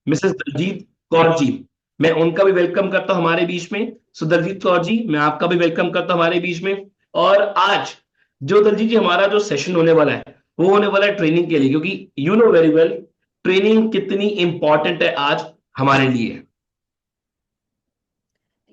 Mrs Daljit Kaur जी। मैं उनका भी वेलकम करता हूं हमारे बीच में। सो दलजीत कौर जी, मैं आपका भी वेलकम करता हूं हमारे बीच में। और आज जो दलजीत जी हमारा जो सेशन होने वाला है वो होने वाला है ट्रेनिंग के लिए, क्योंकि you know very well training कितनी इंपॉर्टेंट है आज हमारे लिए।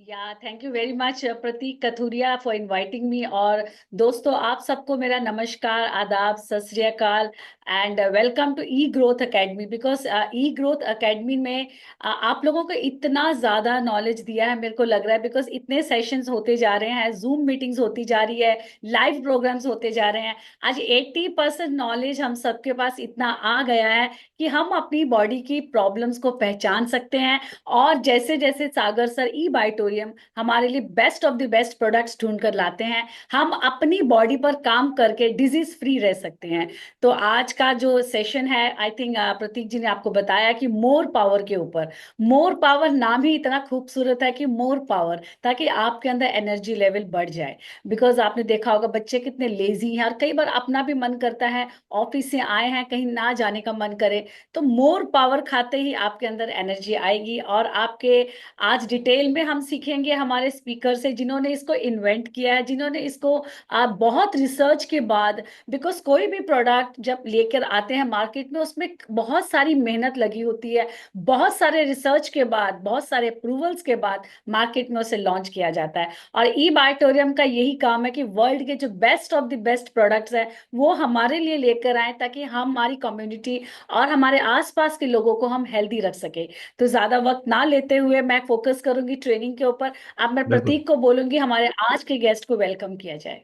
या thank you very much Prateek Kathuria for inviting me. और दोस्तों, आप सबको मेरा नमस्कार, आदाब, Sat Sri Akal and welcome to E growth academy. Because E growth academy में आप लोगों को इतना ज़्यादा नॉलेज दिया है, मेरे को लग रहा है, बिकॉज इतने सेशंस होते जा रहे हैं, जूम मीटिंग्स होती जा रही है, लाइव प्रोग्राम्स होते जा रहे हैं। आज 80% नॉलेज हम सबके पास इतना आ गया है कि हम अपनी बॉडी की प्रॉब्लम्स को पहचान सकते हैं। और जैसे जैसे सागर सर ई बायोटोरियम हमारे लिए best of the best products ढूंढ कर लाते हैं, हम अपनी बॉडी पर काम करके डिजीज फ्री रह सकते हैं। तो आज का जो सेशन है, आई थिंक प्रतीक जी ने आपको बताया कि मोर पावर के ऊपर। मोर पावर नाम ही इतना खूबसूरत है कि मोर पावर, ताकि आपके अंदर एनर्जी लेवल बढ़ जाए। बिकॉज आपने देखा होगा बच्चे कितने लेजी हैं, और कई बार अपना भी मन करता है, ऑफिस से आए हैं कहीं ना जाने का मन करे, तो मोर पावर खाते ही आपके अंदर एनर्जी आएगी। और आपके आज डिटेल में हम सीखेंगे हमारे स्पीकर से, जिन्होंने इसको इन्वेंट किया है, जिन्होंने इसको बहुत रिसर्च के बाद। बिकॉज कोई भी प्रोडक्ट जब लेकर आते हैं मार्केट में, उसमें बहुत सारी मेहनत लगी होती है, बहुत सारे रिसर्च के बाद, बहुत सारे अप्रूवल्स के बाद मार्केट में उसे लॉन्च किया जाता है। और ई बायोटोरियम का यही काम है कि वर्ल्ड के जो best of the best products हैं वो हमारे लिए लेकर आए, ताकि हम हमारी कम्युनिटी और हमारे आसपास के लोगों को हम हेल्दी रख सके। तो ज्यादा वक्त ना लेते हुए मैं फोकस करूंगी ट्रेनिंग के ऊपर। अब मैं बिल्कुल। प्रतीक को बोलूंगी हमारे आज के गेस्ट को वेलकम किया जाए।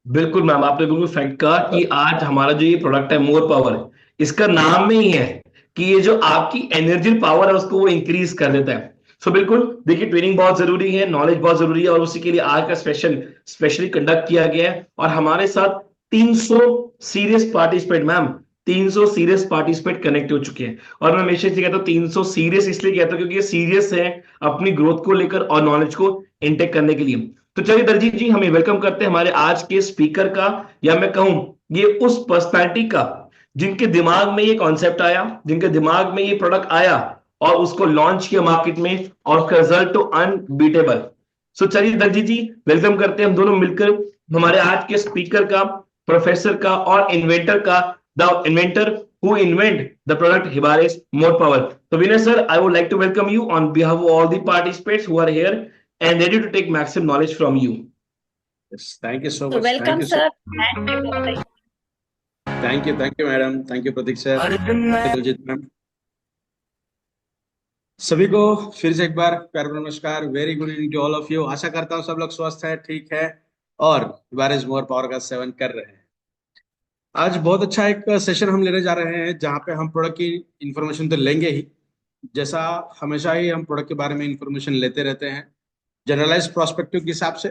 बिल्कुल मैम, आपने बिल्कुल फैक्ट कहा कि आज हमारा जो ये प्रोडक्ट है मोर पावर, इसका नाम में ही है कि ये जो आपकी एनर्जी पावर है उसको वो इंक्रीज कर देता है। सो बिल्कुल देखिए, ट्रेनिंग बहुत जरूरी है, नॉलेज बहुत जरूरी है, और उसी के लिए आज का स्पेशल स्पेशली कंडक्ट किया गया है। और हमारे साथ 300 serious participate ma'am, 300 serious participate connect हो चुके हैं। और मैं हमेशा से कहता हूँ 300 सीरियस इसलिए कहता हूँ क्योंकि ये सीरियस है अपनी ग्रोथ को लेकर और नॉलेज को इंटेक करने के लिए। तो चलिए दलजीत जी, हमें वेलकम करते हैं हमारे आज के स्पीकर का, या मैं कहूं ये उस पर्सनालिटी का जिनके दिमाग में ये कॉन्सेप्ट आया, जिनके दिमाग में ये प्रोडक्ट आया और उसको लॉन्च किया मार्केट में, और उसका रिजल्ट तो अनबीटेबल। सो चलिए दलजीत जी, वेलकम करते हैं हम दोनों मिलकर हमारे आज के स्पीकर का, प्रोफेसर का और इन्वेंटर का, the inventor who invent the product Hibaris More Power. So Vinay sir, I would like to welcome you on behalf of all the participants who are here and ready to take maximum knowledge from you. Yes, thank you so तो much. Thank welcome you so sir. much. Thank you, madam. Thank you, Pratik sir. Thank you, Diljit ma'am. सभी को फिर से एक बार प्यार भरा नमस्कार। Very good evening to all of you. आशा करता हूँ सब लोग स्वस्थ है, ठीक है, और हिबारिस मोर पावर का सेवन कर रहे हैं। आज बहुत अच्छा एक सेशन हम लेने जा रहे हैं जहाँ पे हम प्रोडक्ट की इंफॉर्मेशन तो लेंगे ही, जैसा हमेशा ही हम प्रोडक्ट के बारे में इंफॉर्मेशन लेते रहते हैं जनरलाइज प्रोस्पेक्टिव के हिसाब से।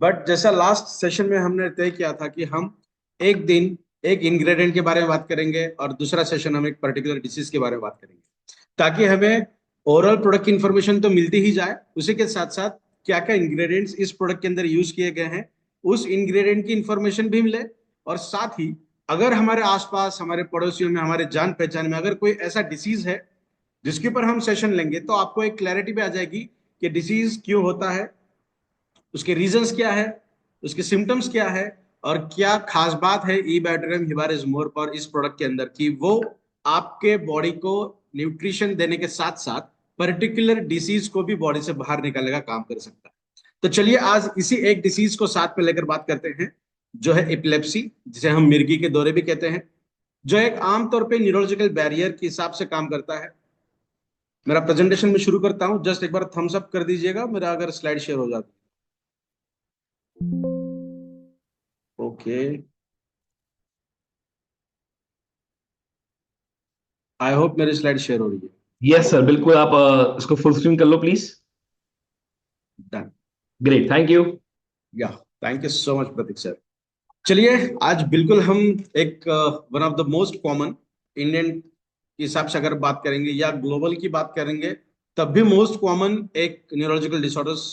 बट जैसा लास्ट सेशन में हमने तय किया था कि हम एक दिन एक इंग्रेडिएंट के बारे में बात करेंगे और दूसरा सेशन हम एक पर्टिकुलर डिसीज के बारे में बात करेंगे, ताकि हमें ओवरऑल प्रोडक्ट की इंफॉर्मेशन तो मिलती ही जाए, उसी के साथ साथ क्या क्या इंग्रेडिएंट्स इस प्रोडक्ट के अंदर यूज किए गए हैं उस इंग्रेडिएंट की इंफॉर्मेशन भी मिले। और साथ ही अगर हमारे आसपास, हमारे पड़ोसियों में, हमारे जान पहचान में अगर कोई ऐसा डिसीज है जिसके ऊपर हम सेशन लेंगे, तो आपको एक क्लैरिटी भी आ जाएगी कि डिसीज क्यों होता है, उसके रीजंस क्या है, उसके सिम्टम्स क्या है, और क्या खास बात है ई बैटरियम हिबारिस मोर पर इस प्रोडक्ट के अंदर कि वो आपके बॉडी को न्यूट्रिशन देने के साथ साथ पर्टिकुलर डिसीज को भी बॉडी से बाहर निकालने का काम कर सकता है। तो चलिए आज इसी एक डिसीज को साथ में लेकर बात करते हैं, जो है एपिलेप्सी, जिसे हम मिर्गी के दौरे भी कहते हैं, जो एक आमतौर पे न्यूरोलॉजिकल बैरियर के हिसाब से काम करता है। मेरा प्रेजेंटेशन में शुरू करता हूं, जस्ट एक बार थम्स अप कर दीजिएगा मेरा अगर स्लाइड शेयर हो जाती। ओके, आई होप मेरी स्लाइड शेयर हो रही है। यस सर, बिल्कुल। आप इसको फुल स्क्रीन कर लो please. Done. Great, thank you. या thank you so much Prateek sir. चलिए आज बिल्कुल हम एक one of the most common Indian के हिसाब से अगर बात करेंगे या ग्लोबल की बात करेंगे, तब भी मोस्ट कॉमन एक न्यूरोलॉजिकल डिसऑर्डर्स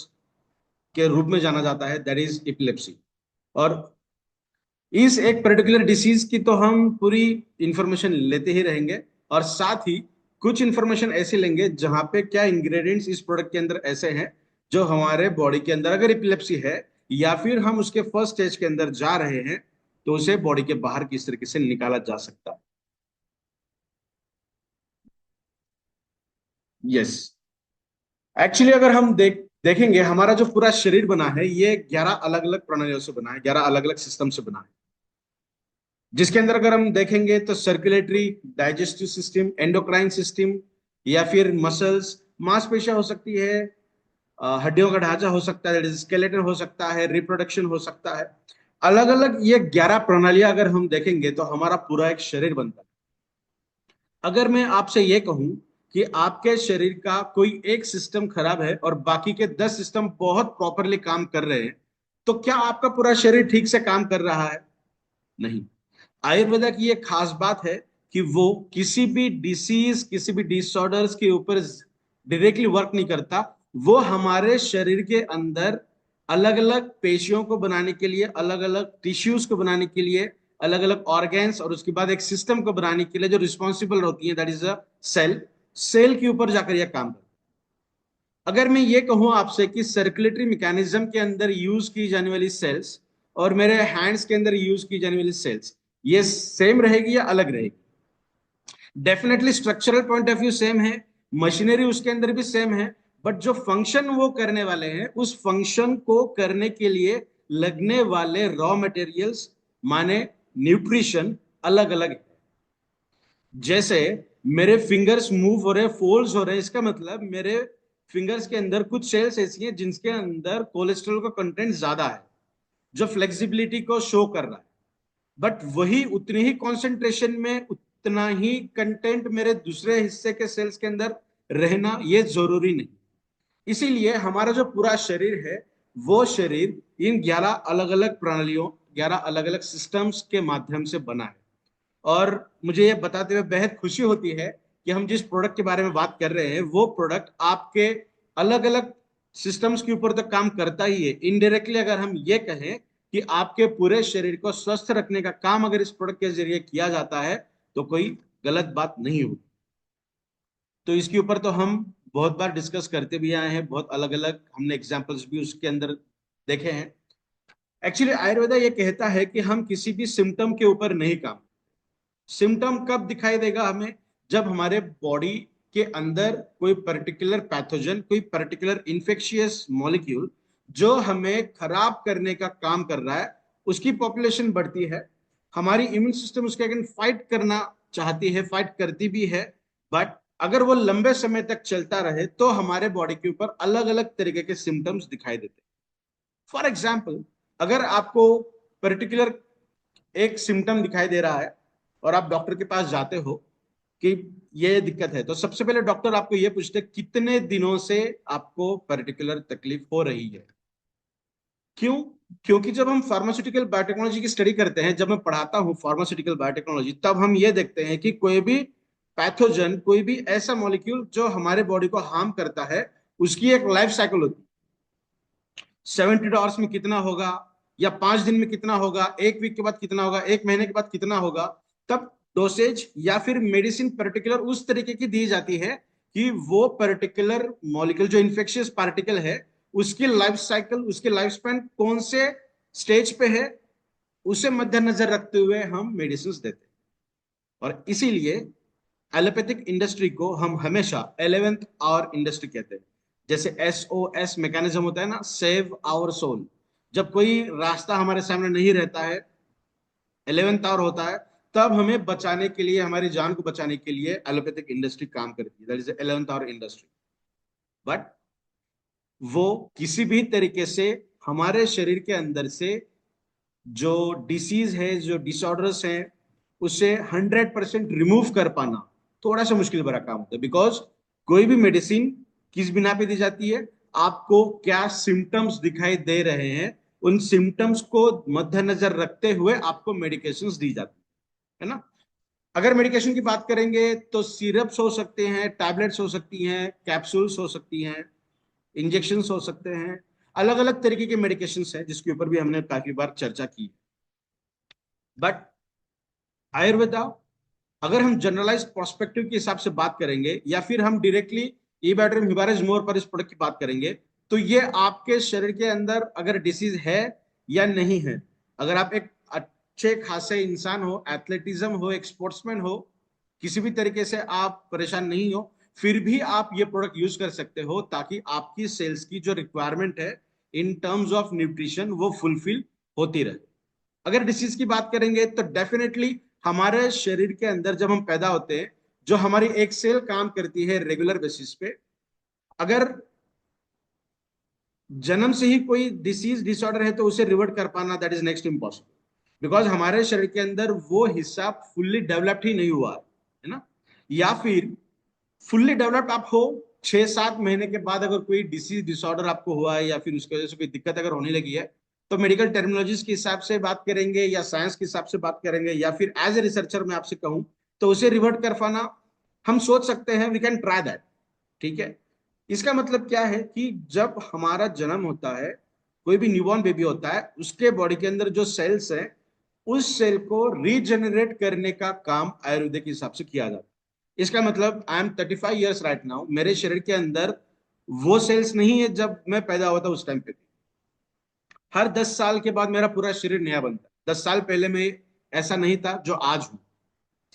के रूप में जाना जाता है, दैट इज एपिलेप्सी। और इस एक पर्टिकुलर डिसीज की तो हम पूरी इंफॉर्मेशन लेते ही रहेंगे, और साथ ही कुछ इंफॉर्मेशन ऐसे लेंगे जहां पे क्या इंग्रेडिएंट्स इस प्रोडक्ट के अंदर ऐसे हैं जो हमारे बॉडी के अंदर अगर इपिलेप्सी है या फिर हम उसके फर्स्ट स्टेज के अंदर जा रहे हैं तो उसे बॉडी के बाहर किस तरीके से निकाला जा सकता है। यस, एक्चुअली अगर हम देखेंगे हमारा जो पूरा शरीर बना है ये 11 अलग अलग प्रणालियों से बना है, 11 अलग अलग सिस्टम से बना है, जिसके अंदर अगर हम देखेंगे तो circulatory, digestive system, endocrine system, या फिर मसल्स, मांसपेशियां हो सकती है, हड्डियों का ढांचा हो सकता है, स्केलेटन हो सकता है, रिप्रोडक्शन हो सकता है। अलग अलग ये 11 प्रणालियां अगर हम देखेंगे तो हमारा पूरा एक शरीर बनता है। अगर मैं आपसे ये कहूं कि आपके शरीर का कोई एक सिस्टम खराब है और बाकी के 10 सिस्टम बहुत प्रॉपरली काम कर रहे हैं, तो क्या आपका पूरा शरीर ठीक से काम कर रहा है? नहीं। आयुर्वेदा की ये खास बात है कि वो किसी भी डिसीज, किसी भी डिसऑर्डर्स के ऊपर डायरेक्टली वर्क नहीं करता। वो हमारे शरीर के अंदर अलग अलग पेशियों को बनाने के लिए, अलग अलग टिश्यूज को बनाने के लिए, अलग अलग ऑर्गेन्स और उसके बाद एक सिस्टम को बनाने के लिए जो रिस्पॉन्सिबल होती है, that is a cell, cell के ऊपर जाकर यह काम करता है। अगर मैं ये कहूं आपसे कि सर्कुलेटरी मैकेनिज्म के अंदर यूज की जाने वाली सेल्स और मेरे हैंड्स के अंदर यूज की जाने वाली सेल्स ये सेम रहेगी या अलग रहेगी? Definitely structural point of view same है, मशीनरी उसके अंदर भी सेम है, बट जो फंक्शन वो करने वाले हैं उस फंक्शन को करने के लिए लगने वाले रॉ मटेरियल्स माने न्यूट्रिशन अलग अलग है। जैसे मेरे फिंगर्स मूव हो रहे हैं, फोल्ड्स हो रहे हैं, इसका मतलब मेरे फिंगर्स के अंदर कुछ सेल्स ऐसी हैं जिनके अंदर कोलेस्ट्रॉल का कंटेंट ज्यादा है जो फ्लेक्सिबिलिटी को शो कर रहा है, बट वही उतनी ही कॉन्सेंट्रेशन में उतना ही कंटेंट मेरे दूसरे हिस्से के सेल्स के अंदर रहना ये जरूरी नहीं। इसीलिए हमारा जो पूरा शरीर है वो शरीर इन 11 अलग अलग प्रणालियों, 11 अलग अलग सिस्टम्स के माध्यम से बना है। और मुझे ये बताते हुए बेहद खुशी होती है कि हम जिस प्रोडक्ट के बारे में बात कर रहे हैं वो प्रोडक्ट आपके अलग अलग सिस्टम्स के ऊपर तो काम करता ही है। इनडायरेक्टली अगर हम ये कहें कि आपके पूरे शरीर को स्वस्थ रखने का काम अगर इस प्रोडक्ट के जरिए किया जाता है तो कोई गलत बात नहीं होगी। तो इसके ऊपर तो हम बहुत बार डिस्कस करते भी आए हैं, बहुत अलग अलग हमने एग्जाम्पल्स भी उसके अंदर देखे हैं। एक्चुअली आयुर्वेदा ये कहता है कि हम किसी भी सिम्टम के ऊपर नहीं काम। सिम्टम कब दिखाई देगा हमें? जब हमारे बॉडी के अंदर कोई पर्टिकुलर पैथोजन, कोई पर्टिकुलर इन्फेक्शियस मॉलिक्यूल जो हमें खराब करने का काम कर रहा है उसकी पॉपुलेशन बढ़ती है, हमारी इम्यून सिस्टम उसके अगेंस्ट फाइट करना चाहती है, फाइट करती भी है, बट अगर वो लंबे समय तक चलता रहे तो हमारे बॉडी के ऊपर अलग अलग तरीके के सिम्टम्स दिखाई देते हैं। फॉर एग्जाम्पल, अगर आपको पर्टिकुलर एक सिम्टम दिखाई दे रहा है और आप डॉक्टर के पास जाते हो कि ये दिक्कत है, तो सबसे पहले डॉक्टर आपको ये पूछते हैं कितने दिनों से आपको पर्टिकुलर तकलीफ हो रही है। क्यों? क्योंकि जब हम फार्मास्यूटिकल बायोटेक्नोलॉजी की स्टडी करते हैं, जब मैं पढ़ाता हूं फार्मास्यूटिकल बायोटेक्नोलॉजी, तब हम ये देखते हैं कि कोई भी पैथोजन, कोई भी ऐसा मॉलिक्यूल जो हमारे बॉडी को हार्म करता है उसकी एक लाइफ साइकिल होती है। 72 आवर्स में कितना होगा, या 5 दिन में कितना होगा, 1 वीक के बाद कितना होगा, 1 महीने के बाद कितना होगा, तब डोसेज या फिर मेडिसिन पर्टिकुलर उस तरीके की दी जाती है कि वो पर्टिकुलर मॉलिक्यूल जो इन्फेक्शियस पार्टिकल है उसकी लाइफ साइकिल, उसकी लाइफ स्पैन कौन से स्टेज पे है उसे मद्देनजर रखते हुए हम मेडिसिन देते हैं। और इसीलिए एलोपैथिक इंडस्ट्री को हम हमेशा 11th आवर इंडस्ट्री कहते हैं। जैसे SOS मैकेनिज्म होता है ना, सेव आवर सोल, जब कोई रास्ता हमारे सामने नहीं रहता है, 11th आवर होता है, तब हमें बचाने के लिए, हमारी जान को बचाने के लिए एलोपैथिक इंडस्ट्री काम करती है, that is 11th hour industry. But वो किसी भी तरीके से हमारे शरीर के अंदर से जो डिसीज है, जो डिसऑर्डर्स हैं, उसे 100% रिमूव कर पाना थोड़ा सा मुश्किल भरा काम होता है। बिकॉज कोई भी मेडिसिन किस बिना पे दी जाती है, आपको क्या सिम्टम्स दिखाई दे रहे हैं उन सिम्टम्स को मद्देनजर रखते हुए आपको मेडिकेशंस दी जाती है ना। अगर मेडिकेशन की बात करेंगे तो सिरप्स हो सकते हैं, टैबलेट्स हो सकती हैं, कैप्सूल्स हो सकती हैं, इंजेक्शंस हो सकते हैं, अलग अलग तरीके के मेडिकेशंस हैं जिसके ऊपर भी हमने काफी बार चर्चा की। बट आयुर्वेदा अगर हम जनरलाइज पर्सपेक्टिव के हिसाब से बात करेंगे या फिर हम डायरेक्टली ईबैट्रिम हिबारिज मोर पर इस प्रोडक्ट की बात करेंगे, तो ये आपके शरीर के अंदर अगर डिसीज है या नहीं है, अगर आप एक अच्छे खासे इंसान हो, एथलेटिज्म हो, एक स्पोर्ट्समैन हो, किसी भी तरीके से आप परेशान नहीं हो, फिर भी आप ये प्रोडक्ट यूज कर सकते हो ताकि आपकी सेल्स की जो रिक्वायरमेंट है इन टर्म्स ऑफ न्यूट्रिशन वो फुलफिल होती रहे। अगर डिसीज की बात करेंगे तो डेफिनेटली हमारे शरीर के अंदर जब हम पैदा होते हैं, जो हमारी एक सेल काम करती है रेगुलर बेसिस पे, अगर जन्म से ही कोई डिसीज डिसऑर्डर है तो उसे रिवर्ट कर पाना that is next impossible, because हमारे शरीर के अंदर वो हिस्सा फुल्ली डेवलप्ड ही नहीं हुआ है ना। या फिर फुल्ली डेवलप्ड आप हो, 6-7 महीने के बाद अगर कोई डिसीज डिसऑर्डर आपको हुआ है या फिर उसकी वजह से कोई दिक्कत अगर होने लगी है, तो मेडिकल टर्मिनोलॉजीज के हिसाब से बात करेंगे या साइंस के हिसाब से बात करेंगे या फिर एज ए रिसर्चर मैं आपसे कहूं तो उसे रिवर्ट कर पाना हम सोच सकते हैं, वी कैन ट्राई दैट। ठीक है, इसका मतलब क्या है कि जब हमारा जन्म होता है, कोई भी न्यूबॉर्न बेबी होता है, उसके बॉडी के अंदर जो सेल्स हैं उस सेल को रीजनरेट करने का काम आयुर्वेद के हिसाब से किया जाता है। इसका मतलब I am 35 years right now, मेरे शरीर के अंदर वो सेल्स नहीं है जब मैं पैदा हुआ था उस टाइम पे। हर 10 साल के बाद मेरा पूरा शरीर नया बनता है, 10 साल पहले मैं ऐसा नहीं था जो आज हूं।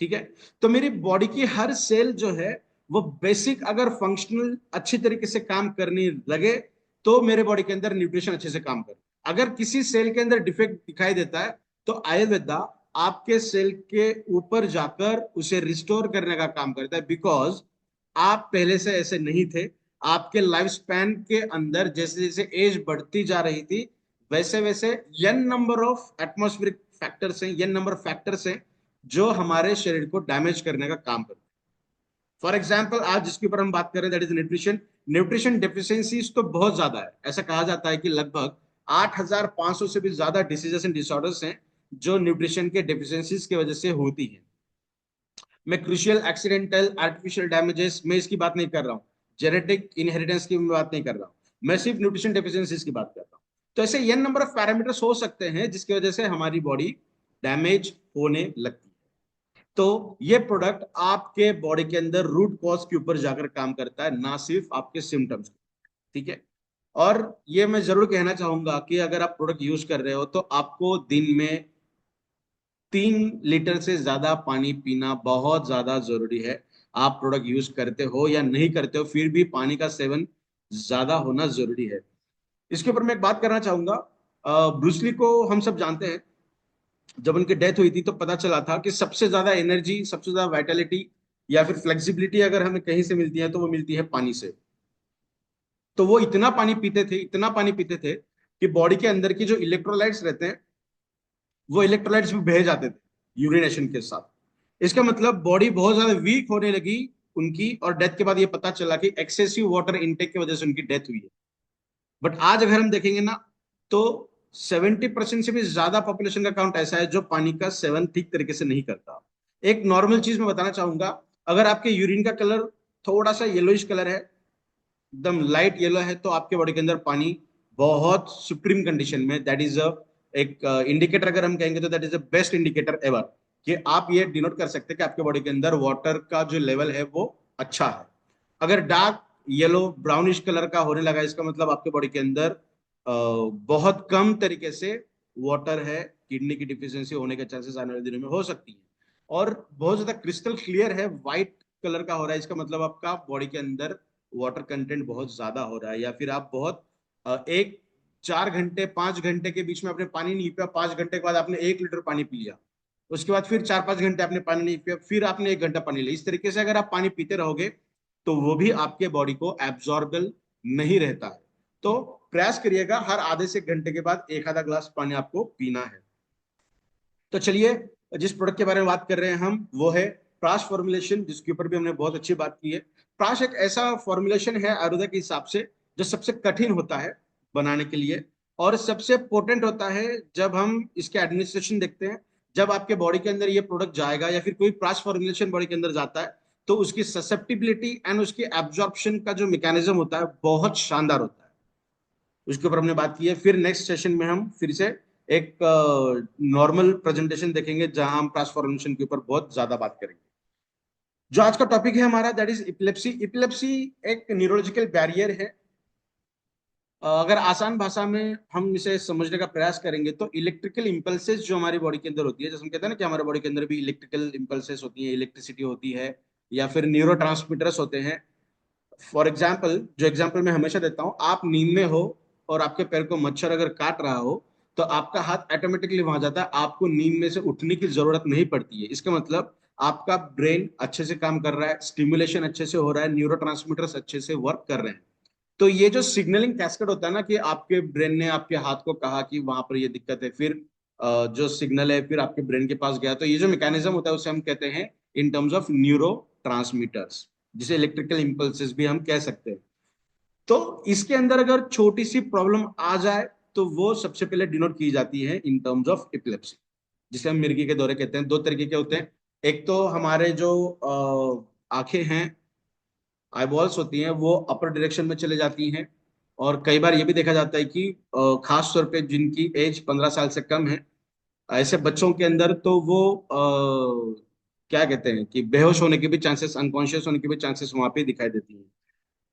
ठीक है, तो मेरी बॉडी की हर सेल जो है वो बेसिक अगर फंक्शनल अच्छी तरीके से काम करने लगे तो मेरे बॉडी के अंदर न्यूट्रिशन अच्छे से काम करे। अगर किसी सेल के अंदर डिफेक्ट दिखाई देता है तो आयुर्वेदा आपके सेल के ऊपर जाकर उसे रिस्टोर करने का काम करता है, बिकॉज आप पहले से ऐसे नहीं थे। आपके लाइफ स्पैन के अंदर जैसे जैसे एज बढ़ती जा रही थी वैसे वैसे n number of atmospheric factors हैं, एन नंबर फैक्टर्स हैं जो हमारे शरीर को डैमेज करने का काम करते हैं। फॉर एग्जाम्पल आज जिसके ऊपर हम बात कर रहे हैं that is nutrition. Nutrition deficiencies तो बहुत ज्यादा है, ऐसा कहा जाता है कि लगभग 8,500 से भी ज्यादा डिसीजेस एंड डिसऑर्डर्स हैं जो न्यूट्रिशन के डेफिशिएंसीज की वजह से होती हैं। मैं क्रूशियल एक्सीडेंटल आर्टिफिशियल डैमेजेस में इसकी बात नहीं कर रहा हूँ, जेनेटिक इनहेरिटेंस की मैं बात नहीं कर रहा हूँ, मैं सिर्फ न्यूट्रिशन डेफिशिएंसीज की बात कर रहा हूँ। तो ऐसे एन नंबर ऑफ पैरामीटर्स हो सकते हैं जिसकी वजह से हमारी बॉडी डैमेज होने लगती है। तो ये प्रोडक्ट आपके बॉडी के अंदर रूट कॉज के ऊपर जाकर काम करता है, ना सिर्फ आपके सिम्टम्स। ठीक है, और ये मैं जरूर कहना चाहूंगा कि अगर आप प्रोडक्ट यूज कर रहे हो तो आपको दिन में 3 लीटर से ज्यादा पानी पीना बहुत ज्यादा जरूरी है। आप प्रोडक्ट यूज करते हो या नहीं करते हो, फिर भी पानी का सेवन ज्यादा होना जरूरी है। इसके ऊपर मैं एक बात करना चाहूंगा। ब्रूसली को हम सब जानते हैं, जब उनकी डेथ हुई थी तो पता चला था कि सबसे ज्यादा एनर्जी, सबसे ज्यादा वाइटलिटी या फिर फ्लेक्सिबिलिटी अगर हमें कहीं से मिलती है तो वो मिलती है पानी से। तो वो इतना पानी पीते थे, इतना पानी पीते थे कि बॉडी के अंदर की जो इलेक्ट्रोलाइट्स रहते हैं वो इलेक्ट्रोलाइट्स भी बह जाते थे यूरिनेशन के साथ। इसका मतलब बॉडी बहुत ज्यादा वीक होने लगी उनकी, और डेथ के बाद ये पता चला कि एक्सेसिव वाटर इनटेक की वजह से उनकी डेथ हुई है। बट आज अगर हम देखेंगे ना तो 70% से भी ज्यादा पॉपुलेशन का काउंट ऐसा है जो पानी का सेवन ठीक तरीके से नहीं करता। एक नॉर्मल चीज मैं बताना चाहूंगा, अगर आपके यूरिन का कलर थोड़ा सा येलोइश कलर है, एकदम लाइट येलो है, तो आपके बॉडी के अंदर पानी बहुत सुप्रीम कंडीशन में, दैट इज एक इंडिकेटर अगर हम कहेंगे तो that is the best indicator ever, कि आप ये डिनोट कर सकते हैं कि आपके बॉडी के अंदर वाटर का जो लेवल है वो अच्छा है। अगर डार्क येलो ब्राउनिश कलर का होने लगा, इसका मतलब आपके बॉडी के अंदर बहुत कम तरीके से वाटर है, किडनी की डिफिशियंसी होने के चांसेस आने वाले दिनों में हो सकती है। और बहुत ज्यादा क्रिस्टल क्लियर है, व्हाइट कलर का हो रहा है, इसका मतलब आपका बॉडी के अंदर वाटर कंटेंट बहुत ज्यादा हो रहा है। या फिर आप बहुत एक 4 घंटे 5 घंटे के बीच में आपने पानी नहीं पिया, 5 घंटे के बाद आपने 1 लीटर पानी पी लिया, उसके बाद फिर 4-5 घंटे आपने पानी नहीं पिया, फिर आपने 1 घंटा पानी लिया, इस तरीके से अगर आप पानी पीते रहोगे तो वो भी आपके बॉडी को एब्जॉर्बल नहीं रहता है। तो प्रयास करिएगा हर आधे से घंटे के बाद एक आधा ग्लास पानी आपको पीना है। तो चलिए, जिस प्रोडक्ट के बारे में बात कर रहे हैं हम वो है प्राश फॉर्मुलेशन, जिसके ऊपर भी हमने बहुत अच्छी बात की है। प्राश एक ऐसा फॉर्मुलेशन है आयुर्वेद के हिसाब से जो सबसे कठिन होता है बनाने के लिए और सबसे पोटेंट होता है। जब हम इसके एडमिनिस्ट्रेशन देखते हैं, जब आपके बॉडी के अंदर ये प्रोडक्ट जाएगा या फिर कोई प्राश फॉर्मुलेशन बॉडी के अंदर जाता है तो उसकी ससेप्टिबिलिटी एंड उसकी एब्जॉर्प्शन का जो मैकेनिज्म होता है बहुत शानदार होता है। उसके ऊपर हमने बात की है। फिर नेक्स्ट सेशन में हम फिर से एक नॉर्मल प्रेजेंटेशन देखेंगे जहां हम ट्रांसफॉर्मेशन के ऊपर बहुत ज्यादा बात करेंगे। जो आज का टॉपिक है हमारा दैट इज इपिलेप्सी। इपिलेप्सी एक न्यूरोलॉजिकल बैरियर है। अगर आसान भाषा में हम इसे समझने का प्रयास करेंगे तो इलेक्ट्रिकल इंपल्सेस जो हमारी बॉडी के अंदर होती है, जैसे हम कहते हैं ना कि हमारे बॉडी के अंदर भी इलेक्ट्रिकल इंपल्सेस होती है, इलेक्ट्रिसिटी होती है, या फिर न्यूरो ट्रांसमीटर्स होते हैं। फॉर एग्जाम्पल, जो एग्जाम्पल मैं हमेशा देता हूँ, आप नींद में हो और आपके पैर को मच्छर अगर काट रहा हो तो आपका हाथ ऑटोमेटिकली वहां जाता है, आपको नींद में से उठने की जरूरत नहीं पड़ती है। इसका मतलब आपका ब्रेन अच्छे से काम कर रहा है, स्टिमुलेशन अच्छे से हो रहा है, न्यूरो अच्छे से वर्क कर रहे हैं। तो ये जो सिग्नलिंग कैस्केड होता है ना, कि आपके ब्रेन ने आपके हाथ को कहा कि वहां पर ये दिक्कत है, फिर जो सिग्नल है फिर आपके ब्रेन के पास गया, तो ये जो मैकेनिज्म होता है उसे हम कहते हैं in terms of neuro transmitters, जिसे इलेक्ट्रिकल इंपल्सेस भी हम कह सकते हैं। तो इसके अंदर अगर छोटी सी प्रॉब्लम आ जाए तो वो सबसे पहले डिनोट की जाती है इन टर्म्स ऑफ एपिलेप्सी, जिसे हम मिर्गी के दौरे कहते हैं। दो तरीके के होते हैं, एक तो हमारे जो आंखें हैं, आईबॉल्स होती हैं, वो अपर डायरेक्शन में चले जाती हैं। और कई बार ये भी देखा जाता है कि खास तौर पे जिनकी एज 15 साल से कम है, ऐसे बच्चों के अंदर तो वो क्या कहते हैं कि बेहोश होने के भी चांसेस, अनकॉन्शियस होने के भी चांसेस वहां पे दिखाई देती हैं।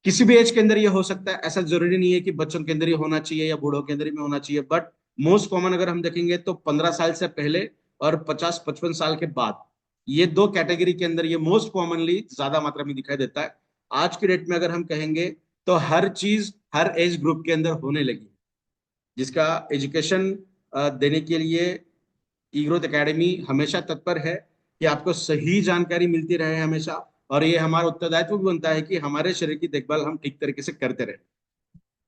किसी भी एज के अंदर ये हो सकता है, ऐसा जरूरी नहीं है कि बच्चों के अंदर ही होना चाहिए या बूढ़ों के अंदर ही में होना चाहिए, बट मोस्ट कॉमन अगर हम देखेंगे तो 15 साल से पहले और 50-55 साल के बाद, ये दो कैटेगरी के अंदर ये मोस्ट कॉमनली ज्यादा मात्रा में दिखाई देता है। आज की डेट में अगर हम कहेंगे तो हर चीज हर एज ग्रुप के अंदर होने लगी, जिसका एजुकेशन देने के लिए ई ग्रोथ एकेडमी हमेशा तत्पर है कि आपको सही जानकारी मिलती रहे हमेशा, और ये हमारा उत्तरदायित्व भी बनता है कि हमारे शरीर की देखभाल हम ठीक तरीके से करते रहे।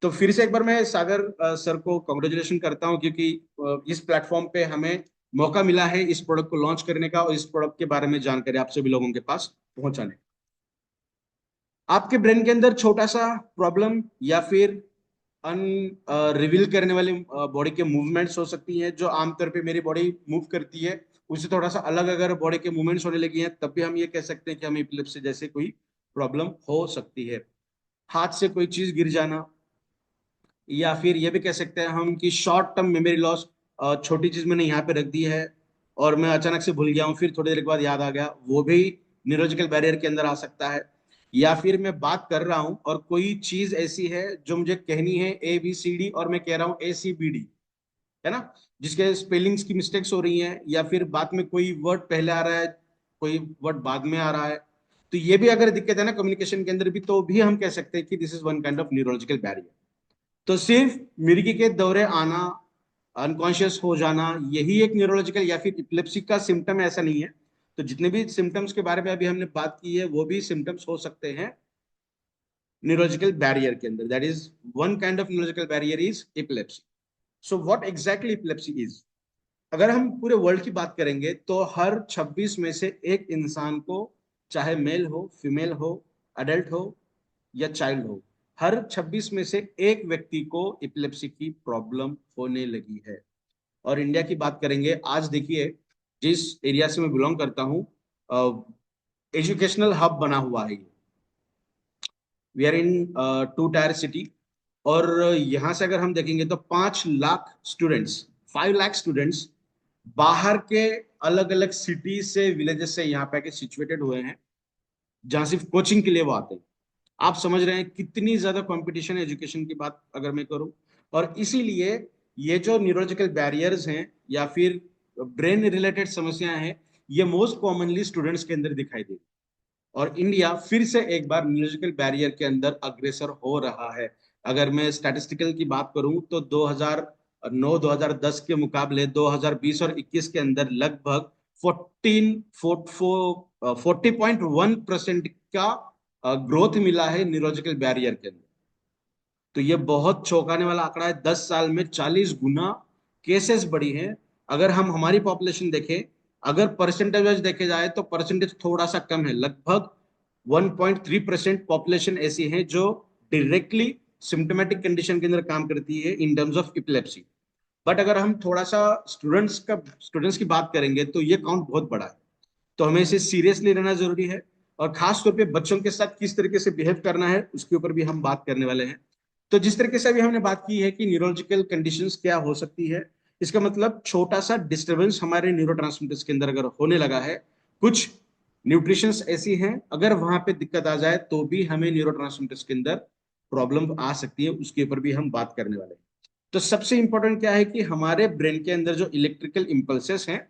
तो फिर से एक बार मैं सागर सर को कॉन्ग्रेचुलेशन करता हूं, क्योंकि इस प्लेटफॉर्म पे हमें मौका मिला है इस प्रोडक्ट को लॉन्च करने का और इस प्रोडक्ट के बारे में जानकारी आप सभी लोगों के पास पहुंचाने। आपके ब्रेन के अंदर छोटा सा प्रॉब्लम या फिर अन रिवील करने वाली बॉडी के मूवमेंट्स हो सकती हैं, जो आमतौर पे मेरी बॉडी मूव करती है उससे थोड़ा सा अलग अगर बॉडी के मूवमेंट्स होने लगी हैं, तब भी हम ये कह सकते हैं कि हमें एपिलेप्सी जैसे कोई प्रॉब्लम हो सकती है। हाथ से कोई चीज गिर जाना, या फिर ये भी कह सकते हैं हम कि शॉर्ट टर्म मेमोरी लॉस, छोटी चीज मैंने यहाँ पे रख दी है और मैं अचानक से भूल गया हूँ, फिर थोड़ी देर के बाद याद आ गया, वो भी न्यूरोलॉजिकल बैरियर के अंदर आ सकता है। या फिर मैं बात कर रहा हूँ और कोई चीज ऐसी है जो मुझे कहनी है ABCD और मैं कह रहा हूँ ACBD, है ना, जिसके स्पेलिंग्स की मिस्टेक्स हो रही हैं, या फिर बात में कोई वर्ड पहले आ रहा है, कोई वर्ड बाद में आ रहा है, तो ये भी अगर दिक्कत है ना कम्युनिकेशन के अंदर भी, तो भी हम कह सकते हैं कि this is one kind of neurological barrier. तो सिर्फ मिर्गी के दौरे आना, अनकॉन्शियस हो जाना, यही एक न्यूरोलॉजिकल या फिर एपिलेप्सी का सिम्टम है, ऐसा नहीं है। तो जितने भी सिम्टम्स के बारे में अभी हमने बात की है वो भी सिम्टम्स हो सकते हैं न्यूरोलॉजिकल बैरियर के अंदर। That is one kind of neurological barrier is epilepsy. So what exactly epilepsy is? अगर हम पूरे वर्ल्ड की बात करेंगे तो हर 26 में से एक इंसान को, चाहे मेल हो, फीमेल हो, अडल्ट हो या चाइल्ड हो, हर 26 में से एक व्यक्ति को एपिलेप्सी की प्रॉब्लम होने लगी है। और इंडिया की बात करेंगे, आज देखिए जिस एरिया से मैं बिलोंग करता हूँ, एजुकेशनल हब बना हुआ है। We are in 2 tier city, और यहाँ से अगर हम देखेंगे तो 5 लाख स्टूडेंट्स, 5 लाख स्टूडेंट्स बाहर के अलग अलग सिटी से, विलेजेस से यहाँ पे आके सिचुएटेड हुए हैं, जहाँ सिर्फ कोचिंग के लिए वो आते हैं। आप समझ रहे हैं कितनी ज्यादा कंपटीशन है एजुकेशन की बात अगर मैं करूं। और इसीलिए ये जो न्यूरोलॉजिकल बैरियर्स हैं या फिर ब्रेन रिलेटेड समस्याएं हैं, ये मोस्ट कॉमनली स्टूडेंट्स के अंदर दिखाई देती, और इंडिया फिर से एक बार न्यूरोलॉजिकल बैरियर के अंदर अग्रसर हो रहा है। अगर मैं स्टैटिस्टिकल की बात करूं तो 2009-2010 के मुकाबले 2020 और 21 के अंदर लगभग 40.1% का ग्रोथ मिला है न्यूरोलॉजिकल बैरियर के अंदर। तो ये बहुत चौंकाने वाला आंकड़ा है। 10 साल में 40 गुना केसेस बढ़ी हैं। अगर हम हमारी पॉपुलेशन देखें, अगर परसेंटेज देखे जाए तो परसेंटेज थोड़ा सा कम है, लगभग 1.3% पॉपुलेशन ऐसी है जो डायरेक्टली सिम्टोमेटिक कंडीशन के अंदर काम करती है in terms of epilepsy. But अगर हम थोड़ा सा स्टूडेंट्स की बात करेंगे तो ये काउंट बहुत बड़ा है। तो हमें इसे सीरियसली लेना जरूरी है, और खास तौर पे बच्चों के साथ किस तरीके से बिहेव करना है उसके ऊपर भी हम बात करने वाले हैं। तो जिस तरीके से अभी हमने बात की है कि न्यूरोलॉजिकल कंडीशंस क्या हो सकती है, इसका मतलब छोटा सा डिस्टरबेंस हमारे न्यूरोट्रांसमीटर्स के अंदर अगर होने लगा है, कुछ न्यूट्रिशंस ऐसी हैं, अगर वहां पे दिक्कत आ जाए तो भी हमें न्यूरोट्रांसमीटर्स के अंदर प्रॉब्लम आ सकती है, उसके ऊपर भी हम बात करने वाले हैं। तो सबसे इंपॉर्टेंट क्या है कि हमारे ब्रेन के अंदर जो इलेक्ट्रिकल इम्पल्सेस हैं,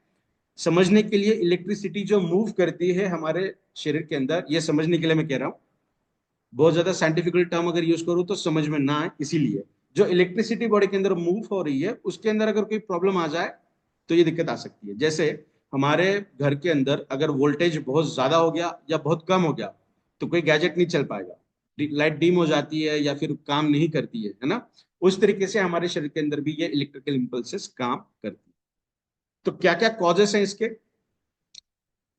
समझने के लिए इलेक्ट्रिसिटी जो मूव करती है हमारे शरीर के अंदर, ये समझने के लिए मैं कह रहा हूँ, बहुत ज्यादा साइंटिफिकल टर्म अगर यूज करूँ तो समझ में ना आए, इसीलिए जो इलेक्ट्रिसिटी बॉडी के अंदर मूव हो रही है उसके अंदर अगर कोई प्रॉब्लम आ जाए तो ये दिक्कत आ सकती है। जैसे हमारे घर के अंदर अगर वोल्टेज बहुत ज्यादा हो गया या बहुत कम हो गया तो कोई गैजेट नहीं चल पाएगा, लाइट डिम हो जाती है या फिर काम नहीं करती है ना। उस तरीके से हमारे शरीर के अंदर भी ये इलेक्ट्रिकल इंपल्सेस काम करती है। तो क्या क्या कॉजेस हैं इसके?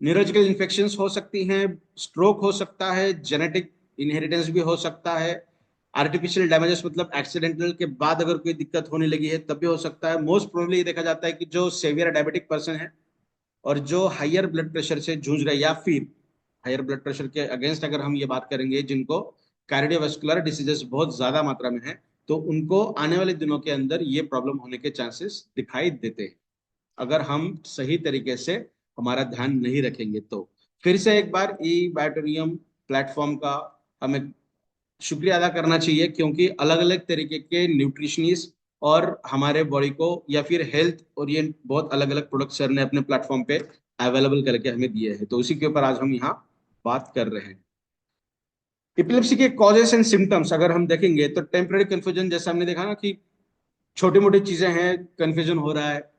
न्यूरोलॉजिकल इन्फेक्शंस हो सकती हैं, स्ट्रोक हो सकता है, जेनेटिक इनहेरिटेंस भी हो सकता है, आर्टिफिशियल डैमेजेस मतलब एक्सीडेंटल के बाद अगर कोई दिक्कत होने लगी है तब भी हो सकता है। मोस्ट प्रोबेबली ये देखा जाता है कि जो सेवियर डायबिटिक पर्सन है और जो हायर ब्लड प्रेशर से जूझ रहे हैं, या फिर हायर ब्लड प्रेशर के अगेंस्ट अगर हम ये बात करेंगे, जिनको कार्डियोवास्कुलर डिसीजेस बहुत ज्यादा मात्रा में है, तो उनको आने वाले दिनों के अंदर ये प्रॉब्लम होने के चांसेस दिखाई देते हैं, अगर हम सही तरीके से हमारा ध्यान नहीं रखेंगे तो। फिर से एक बार ई बायोटोरियम प्लेटफॉर्म का हमें शुक्रिया अदा करना चाहिए, क्योंकि अलग अलग तरीके के न्यूट्रिशनिस्ट और हमारे बॉडी को या फिर हेल्थ ओरिएंट बहुत अलग अलग प्रोडक्ट सर ने अपने प्लेटफॉर्म पे अवेलेबल करके हमें दिए हैं, तो उसी के ऊपर आज हम यहाँ बात कर रहे हैं। इपिलेप्सी के कॉजेस एंड सिम्टम्स अगर हम देखेंगे तो टेम्पररी कंफ्यूजन, जैसे हमने देखा ना कि छोटी मोटी चीजें हैं, कंफ्यूजन हो रहा है,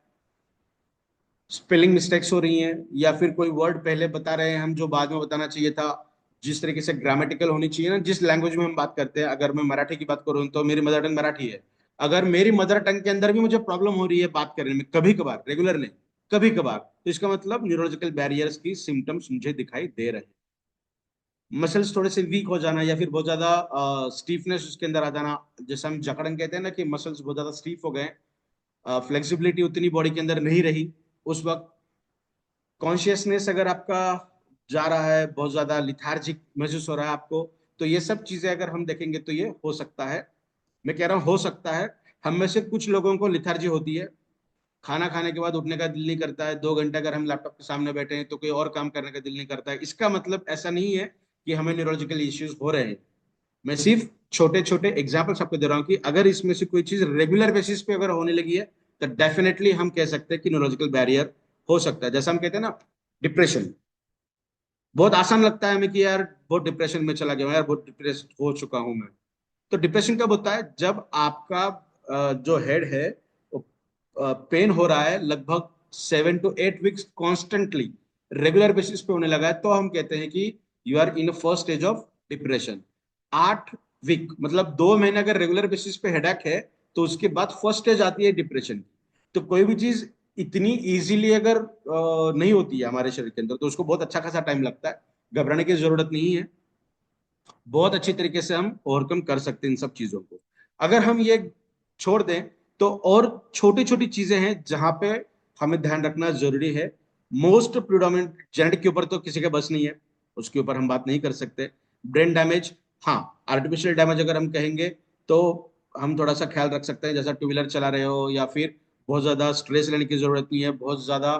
स्पेलिंग मिस्टेक्स हो रही हैं, या फिर कोई वर्ड पहले बता रहे हैं हम जो बाद में बताना चाहिए था, जिस तरीके से ग्रामेटिकल होनी चाहिए ना, जिस लैंग्वेज में हम बात करते हैं। अगर मैं मराठी की बात करूँ तो मेरी मदर टंग मराठी है, अगर मेरी मदर टंग के अंदर भी मुझे प्रॉब्लम हो रही है बात करने में, कभी कभार, रेगुलर नहीं, कभी कभार, तो इसका मतलब न्यूरोलॉजिकल बैरियर्स की सिम्टम्स मुझे दिखाई दे रहे हैं। मसल्स थोड़े से वीक हो जाना या फिर बहुत ज्यादा स्टीफनेस उसके अंदर आ जाना, जैसे हम जकड़न कहते हैं ना कि मसल्स बहुत ज्यादा स्टीफ हो गए, फ्लेक्सिबिलिटी उतनी बॉडी के अंदर नहीं रही उस वक्त। कॉन्शियसनेस अगर आपका जा रहा है, बहुत ज्यादा लिथार्जिक महसूस हो रहा है आपको, तो ये सब चीजें अगर हम देखेंगे तो ये हो सकता है। मैं कह रहा हूँ हो सकता है। हम में से कुछ लोगों को लिथार्जी होती है, खाना खाने के बाद उठने का दिल नहीं करता है, 2 घंटे अगर हम लैपटॉप के सामने बैठे हैं तो कोई और काम करने का दिल नहीं करता है। इसका मतलब ऐसा नहीं है कि हमें न्यूरोलॉजिकल इश्यूज हो रहे हैं। मैं सिर्फ छोटे छोटे एग्जाम्पल्स आपको दे रहा हूँ कि अगर इसमें से कोई चीज रेगुलर बेसिस पे अगर होने लगी है तो डेफिनेटली हम कह सकते हैं कि न्यूरोलॉजिकल बैरियर हो सकता है। जैसा हम कहते हैं ना, डिप्रेशन, बहुत आसान लगता है हमें कि यार बहुत डिप्रेशन में चला गया हूं, यार बहुत डिप्रेस हो चुका हूं मैं। तो डिप्रेशन कब होता है? जब आपका जो हेड है वो पेन हो रहा है लगभग 7 to 8 weeks constantly, regular basis पे होने लगा है, तो हम कहते हैं कि you are in first stage of depression. 8 week मतलब 2 महीने अगर रेगुलर बेसिस पे हेडेक है तो उसके बाद फर्स्ट स्टेज आती है डिप्रेशन की। तो कोई भी चीज इतनी इजीली अगर नहीं होती है हमारे शरीर के अंदर तो उसको बहुत अच्छा खासा टाइम लगता है, घबराने की जरूरत नहीं है, बहुत अच्छी तरीके से हम ओवरकम कर सकते हैं इन सब चीजों को। अगर हम ये छोड़ दें तो और छोटी छोटी चीजें हैं जहां पे हमें ध्यान रखना जरूरी है। मोस्ट प्रिडोमिनेंट जेनेटिक के ऊपर तो किसी का बस नहीं है, उसके ऊपर हम बात नहीं कर सकते। ब्रेन डैमेज, हाँ, आर्टिफिशियल डैमेज अगर हम कहेंगे तो हम थोड़ा सा ख्याल रख सकते हैं, जैसा टू व्हीलर चला रहे हो या फिर बहुत ज्यादा स्ट्रेस लेने की जरूरत नहीं है, बहुत ज्यादा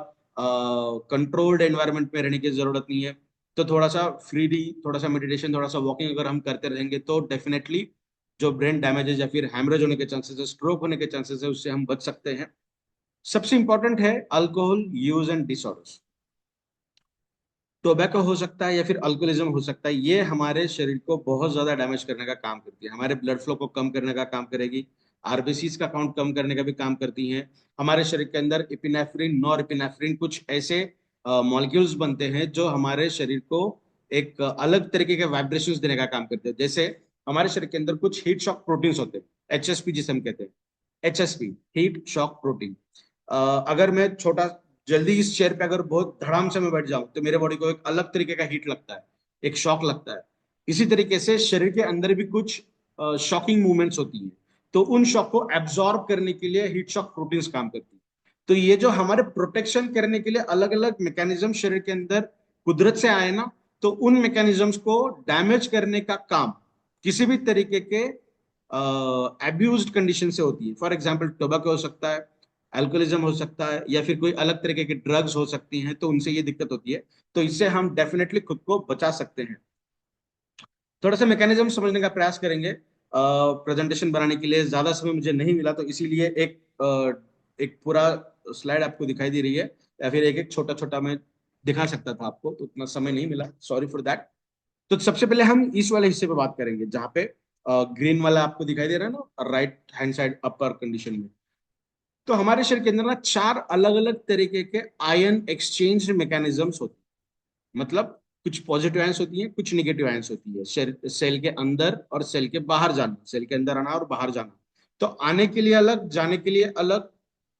कंट्रोल्ड एनवायरनमेंट में रहने की जरूरत नहीं है। तो थोड़ा सा फ्रीली, थोड़ा सा मेडिटेशन, थोड़ा सा वॉकिंग अगर हम करते रहेंगे तो डेफिनेटली जो ब्रेन डैमेजेस या फिर हैमरेज होने के चांसेस है, स्ट्रोक होने के चांसेस है, उससे हम बच सकते हैं। सबसे इंपॉर्टेंट है alcohol use and disorders. Tobacco हो सकता है या फिर अल्कोहलिज्म हो सकता है, ये हमारे शरीर को बहुत ज्यादा डैमेज करने का काम करती है, हमारे ब्लड फ्लो को कम करने का काम करेगी, आरबीसीज का काउंट कम करने का भी काम करती हैं। हमारे शरीर के अंदर इपिनेफ्रिन, नॉर इपिनेफ्रिन, कुछ ऐसे मॉलिक्यूल्स बनते हैं जो हमारे शरीर को एक अलग तरीके के वाइब्रेशंस देने का काम करते हैं। जैसे हमारे शरीर के अंदर कुछ हीट शॉक प्रोटीन्स होते हैं, एचएसपी जिसे हम कहते हैं, एचएसपी, हीट शॉक प्रोटीन। अगर मैं छोटा जल्दी इस चेयर पे अगर बहुत धड़ाम से मैं बैठ जाऊं तो मेरे बॉडी को एक अलग तरीके का हीट लगता है, एक शॉक लगता है। इसी तरीके से शरीर के अंदर भी कुछ शॉकिंग मूवमेंट्स होती हैं, तो उन शॉक को एब्जॉर्ब करने के लिए हीट शॉक प्रोटीन्स काम करती है। तो ये जो हमारे प्रोटेक्शन करने के लिए अलग अलग मैकेनिज्म शरीर के अंदर कुदरत से आए ना, तो उन मैकेनिज्म्स को डैमेज करने का काम किसी भी तरीके के एब्यूज्ड कंडीशन से होती है। फॉर एग्जाम्पल टोबैको हो सकता है, अल्कोहलिज्म हो सकता है, या फिर कोई अलग तरीके की ड्रग्स हो सकती हैं, तो उनसे ये दिक्कत होती है। तो इससे हम डेफिनेटली खुद को बचा सकते हैं। थोड़ा सा मैकेनिज्म समझने का प्रयास करेंगे। प्रेजेंटेशन बनाने के लिए ज्यादा समय मुझे नहीं मिला, तो इसीलिए एक पूरा स्लाइड आपको दिखाई दे रही है, या फिर एक एक छोटा छोटा मैं दिखा सकता था आपको, तो उतना समय नहीं मिला, सॉरी फॉर दैट। तो सबसे पहले हम इस वाले हिस्से पे बात करेंगे, जहाँ पे ग्रीन वाला आपको दिखाई दे रहा है ना, right hand side upper condition में। तो हमारे शरीर के अंदर ना 4 अलग अलग तरीके के आयन एक्सचेंज मैकेनिज्म्स होते हैं। मतलब कुछ पॉजिटिव आयंस होती हैं, कुछ नेगेटिव आयंस होती है। सेल के अंदर और सेल के बाहर जाना, सेल के अंदर आना और बाहर जाना। तो आने के लिए अलग, जाने के लिए अलग,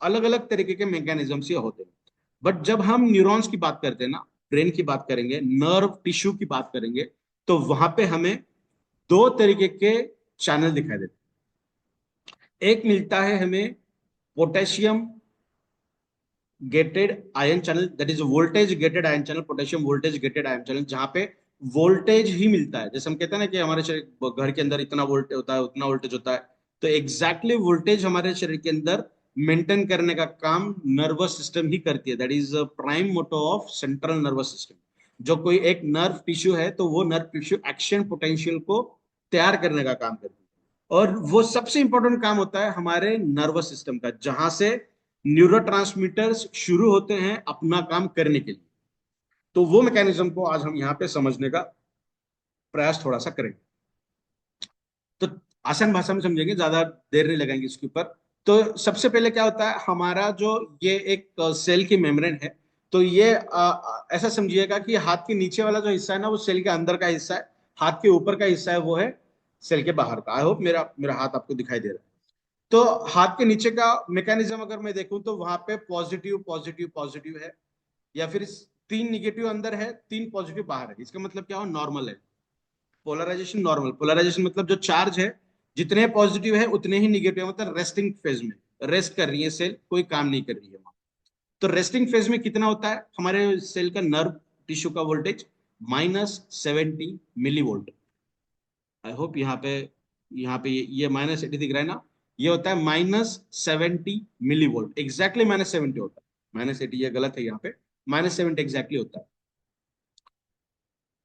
अलग अलग तरीके के मैकेनिज्म्स ये होते हैं। बट जब हम न्यूरॉन्स की बात करते हैं ना, ब्रेन की बात करेंगे, नर्व टिश्यू की बात करेंगे, तो वहां पे हमें 2 तरीके के चैनल दिखाई देते हैं। एक मिलता है हमें potassium gated ion channel, that is voltage gated ion channel, potassium voltage gated ion channel, जहां पे वोल्टेज ही मिलता है। जैसे हम कहते हैं ना कि हमारे शरीर घर के अंदर इतना वोल्टेज होता है, उतना वोल्टेज होता है, तो एग्जैक्टली वोल्टेज हमारे शरीर के अंदर मेंटेन करने का काम नर्वस सिस्टम ही करती है। That is prime motto of central nervous system. जो कोई एक नर्व टिश्यू है, तो वो नर्व टिश्यू एक्शन पोटेंशियल को तैयार करने का काम करती है। और वो सबसे इंपॉर्टेंट काम होता है हमारे नर्वस सिस्टम का, जहां से न्यूरोट्रांसमीटर्स शुरू होते हैं अपना काम करने के लिए। तो वो मैकेनिज्म को आज हम यहाँ पे समझने का प्रयास थोड़ा सा करेंगे। तो आसान भाषा में समझेंगे, ज्यादा देर नहीं लगाएंगे इसके ऊपर। तो सबसे पहले क्या होता है, हमारा जो ये एक सेल की मेम्ब्रेन है, तो ये ऐसा समझिएगा कि हाथ के नीचे वाला जो हिस्सा है ना, वो सेल के अंदर का हिस्सा है। हाथ के ऊपर का हिस्सा है वो है सेल के बाहर का। आई होप मेरा मेरा हाथ आपको दिखाई दे रहा है। तो हाथ के नीचे का मैकेनिज्म अगर मैं देखूं, तो वहां पे पॉजिटिव पॉजिटिव पॉजिटिव है, या फिर 3 निगेटिव अंदर है, 3 पॉजिटिव बाहर है। इसका मतलब क्या हो, नॉर्मल है। पोलराइजेशन नॉर्मल, पोलराइजेशन मतलब जो चार्ज है, जितने पॉजिटिव है उतने ही निगेटिव है, मतलब रेस्टिंग फेज में रेस्ट कर रही है सेल, कोई काम नहीं कर रही है वहां। तो रेस्टिंग फेज में कितना होता है हमारे सेल का, नर्व टिश्यू का voltage -70 milli volt. I hope यहाँ पे ये -80 दिख रहा है ना, ये होता है -70 मिली वोल्ट, एग्जैक्टली -70 होता है। -80 ये गलत है, यहाँ पे -70 एग्जैक्टली होता है।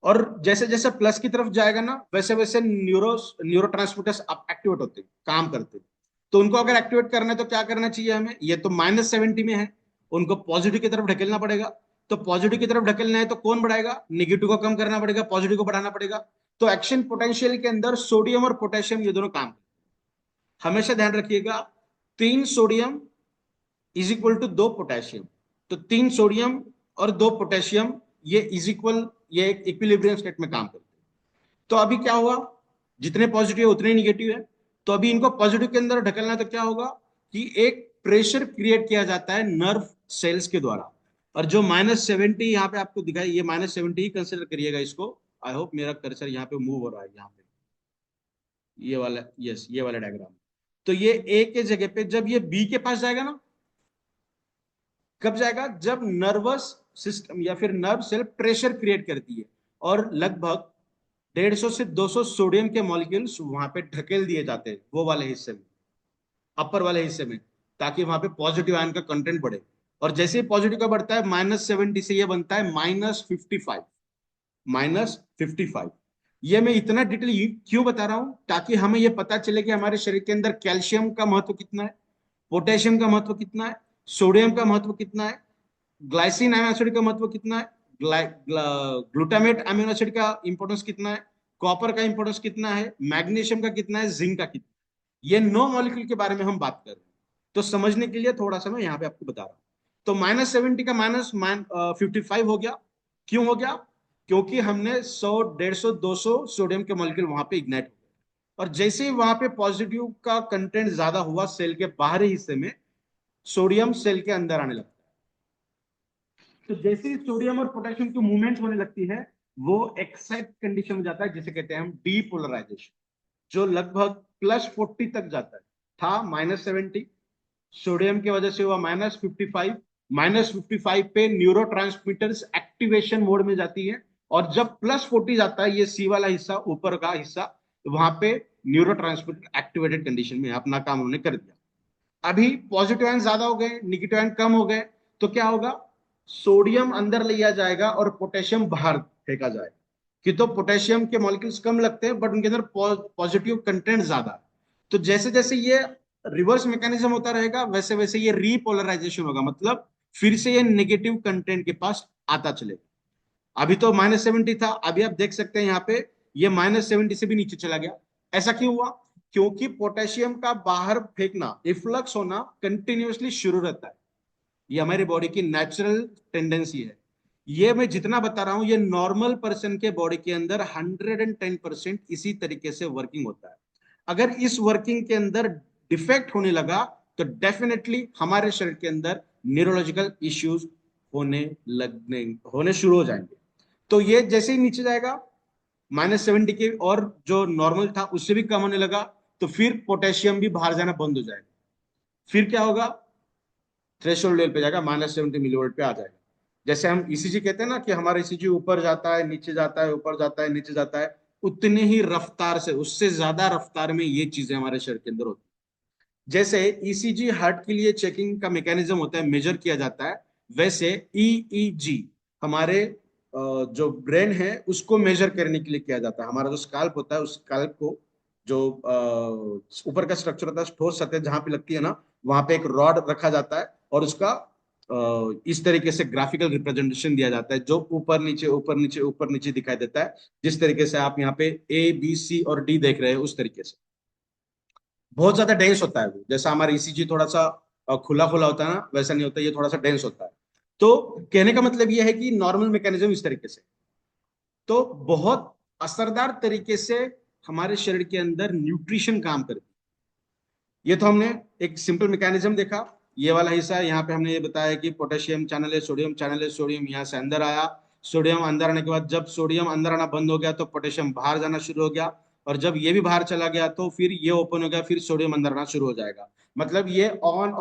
और जैसे जैसे प्लस की तरफ जाएगा ना, वैसे वैसे न्यूरो ट्रांसमीटर्स एक्टिवेट होते हैं, काम करते हैं। तो उनको अगर एक्टिवेट करना है तो क्या करना चाहिए हमें, ये तो -70 में है, उनको पॉजिटिव की तरफ ढकेलना पड़ेगा। तो पॉजिटिव की तरफ ढकेलना है तो कौन बढ़ाएगा, निगेटिव को कम करना पड़ेगा, पॉजिटिव को बढ़ाना पड़ेगा। तो एक्शन पोटेंशियल के अंदर सोडियम और पोटेशियम ये दोनों काम करते हैं। हमेशा ध्यान रखिएगा, 3 sodium is equal to 2 potassium. तो 3 सोडियम और 2 पोटेशियम ये इज इक्वल, ये एक इक्विलिब्रियम स्टेट में काम करते हैं। तो अभी क्या हुआ, जितने पॉजिटिव है उतने निगेटिव है। तो अभी इनको पॉजिटिव के अंदर ढकलना है, तो क्या होगा कि एक प्रेशर क्रिएट किया जाता है नर्व सेल्स के द्वारा। और जो -70 यहाँ पे आपको दिखाई, ये -70 ही कंसिडर करिएगा इसको। आई होप मेरा कर्सर यहाँ पे मूव हो रहा है, यहाँ पे ये वाला, यस ये वाला डायग्राम। तो ये ए के जगह पे जब ये बी के पास जाएगा ना, कब जाएगा, जब नर्वस सिस्टम या फिर नर्व सेल प्रेशर क्रिएट करती है, और लगभग 150 से 200 सोडियम के मॉलिक्यूल्स वहां पे ढकेल दिए जाते हैं, वो वाले हिस्से में, अपर वाले हिस्से में, ताकि वहां पे पॉजिटिव आयन का कंटेंट बढ़े। और जैसे ही पॉजिटिव का बढ़ता है, -70 से ये बनता है -55, -55। ये मैं इतना डिटेल क्यों बता रहा हूं, ताकि हमें ये पता चले कि हमारे शरीर के अंदर कैल्शियम का महत्व कितना है, पोटेशियम का महत्व कितना है, सोडियम का महत्व कितना है, ग्लाइसिन अमीनो एसिड का महत्व कितना है, ग्लूटामेट अमीनो एसिड का इंपॉर्टेंस कितना है, कॉपर का इंपॉर्टेंस कितना है, मैग्नीशियम का कितना है, जिंक का कितना है। ये 9 मॉलिक्यूल के बारे में हम बात कर रहे हैं। तो समझने के लिए थोड़ा सा मैं यहाँ पे आपको बता रहा हूँ। तो -70 का -55 हो गया। क्यों हो गया, क्योंकि हमने 100 150 200 सोडियम के मॉलिक्यूल वहां पे इग्नाइट हो गए। और जैसे ही वहां पे पॉजिटिव का कंटेंट ज्यादा हुआ, सेल के बाहरी हिस्से में सोडियम सेल के अंदर आने लगता है। तो जैसे ही सोडियम और पोटेशियम की मूवमेंट होने लगती है, वो एक्साइट कंडीशन में जाता है, जिसे कहते हैं हम डीपोलराइजेशन, जो लगभग +40 तक जाता है। था -70, सोडियम की वजह से हुआ -55। -55 पे न्यूरो एक्टिवेशन मोड में जाती है, और जब +40 जाता है, ये सी वाला हिस्सा, ऊपर का हिस्सा, वहां पे न्यूरो एक्टिवेटेड कंडीशन में अपना काम उन्होंने कर दिया। अभी पॉजिटिव आयन ज्यादा हो गए, निगेटिव आयन कम हो गए, तो क्या होगा, सोडियम अंदर लिया जाएगा और पोटेशियम बाहर फेंका जाएगा। कि तो पोटेशियम के मॉलिक्यूल्स कम लगते हैं बट उनके अंदर पॉजिटिव कंटेंट ज्यादा है। तो जैसे जैसे ये रिवर्स मैकेनिज्म होता रहेगा वैसे वैसे ये रीपोलराइजेशन होगा, मतलब फिर से ये नेगेटिव कंटेंट के पास आता चलेगा। अभी तो -70 था, अभी आप देख सकते हैं यहाँ पे ये -70 से भी नीचे चला गया। ऐसा क्यों हुआ? क्योंकि पोटेशियम का बाहर फेंकना, इफ्लक्स होना कंटिन्यूअसली शुरू रहता है। ये हमारी बॉडी की नेचुरल टेंडेंसी है। ये मैं जितना बता रहा हूं ये नॉर्मल पर्सन के बॉडी के अंदर 110% इसी तरीके से वर्किंग होता है। अगर इस वर्किंग के अंदर डिफेक्ट होने लगा तो डेफिनेटली हमारे शरीर के अंदर न्यूरोलॉजिकल इश्यूज होने शुरू हो जाएंगे। तो ये जैसे ही नीचे जाएगा -70 के, और जो नॉर्मल था उससे भी कम होने लगा, तो फिर पोटेशियम भी बाहर जाना बंद हो जाएगा। फिर क्या होगा, थ्रेशोल्ड लेवल पे जाएगा, -70 मिलीवोल्ट पे आ जाएगा। जैसे हम ईसीजी कहते हैं ना कि हमारा ईसीजी ऊपर जाता है नीचे जाता है, ऊपर जाता है नीचे जाता है, उतने ही रफ्तार से, उससे ज्यादा रफ्तार में ये चीजें हमारे शरीर के अंदर होती है। जैसे ईसीजी हार्ट के लिए चेकिंग का मैकेनिज्म होता है, मेजर किया जाता है, वैसे ईईजी हमारे जो ब्रेन है उसको मेजर करने के लिए किया जाता है। हमारा जो स्काल्प होता है उस स्काल्प को, जो ऊपर का स्ट्रक्चर होता है, ठोस सतह जहां पे लगती है ना, वहां पे एक रॉड रखा जाता है और उसका इस तरीके से ग्राफिकल रिप्रेजेंटेशन दिया जाता है, जो ऊपर नीचे ऊपर नीचे ऊपर नीचे दिखाई देता है। जिस तरीके से आप यहाँ पे A B C और D देख रहे हैं उस तरीके से। बहुत ज्यादा डेंस होता है वो, जैसा हमारा ईसीजी थोड़ा सा खुला खुला होता है ना, वैसा नहीं होता, ये थोड़ा सा डेंस होता है। तो कहने का मतलब ये है कि नॉर्मल मैकेनिज्म इस तरीके से, तो बहुत असरदार तरीके से हमारे शरीर के अंदर न्यूट्रिशन काम करती है। ये तो हमने एक सिंपल मैकेनिज्म देखा। ये वाला हिस्सा यहाँ पे हमने ये बताया कि पोटेशियम चैनल है, सोडियम चैनल है, सोडियम यहाँ से अंदर आया, सोडियम अंदर आने के बाद जब सोडियम अंदर आना बंद हो गया तो पोटेशियम बाहर जाना शुरू हो गया, और जब ये भी बाहर चला गया तो फिर ये ओपन हो गया, फिर सोडियम अंदर आना शुरू हो जाएगा। मतलब ये ऑन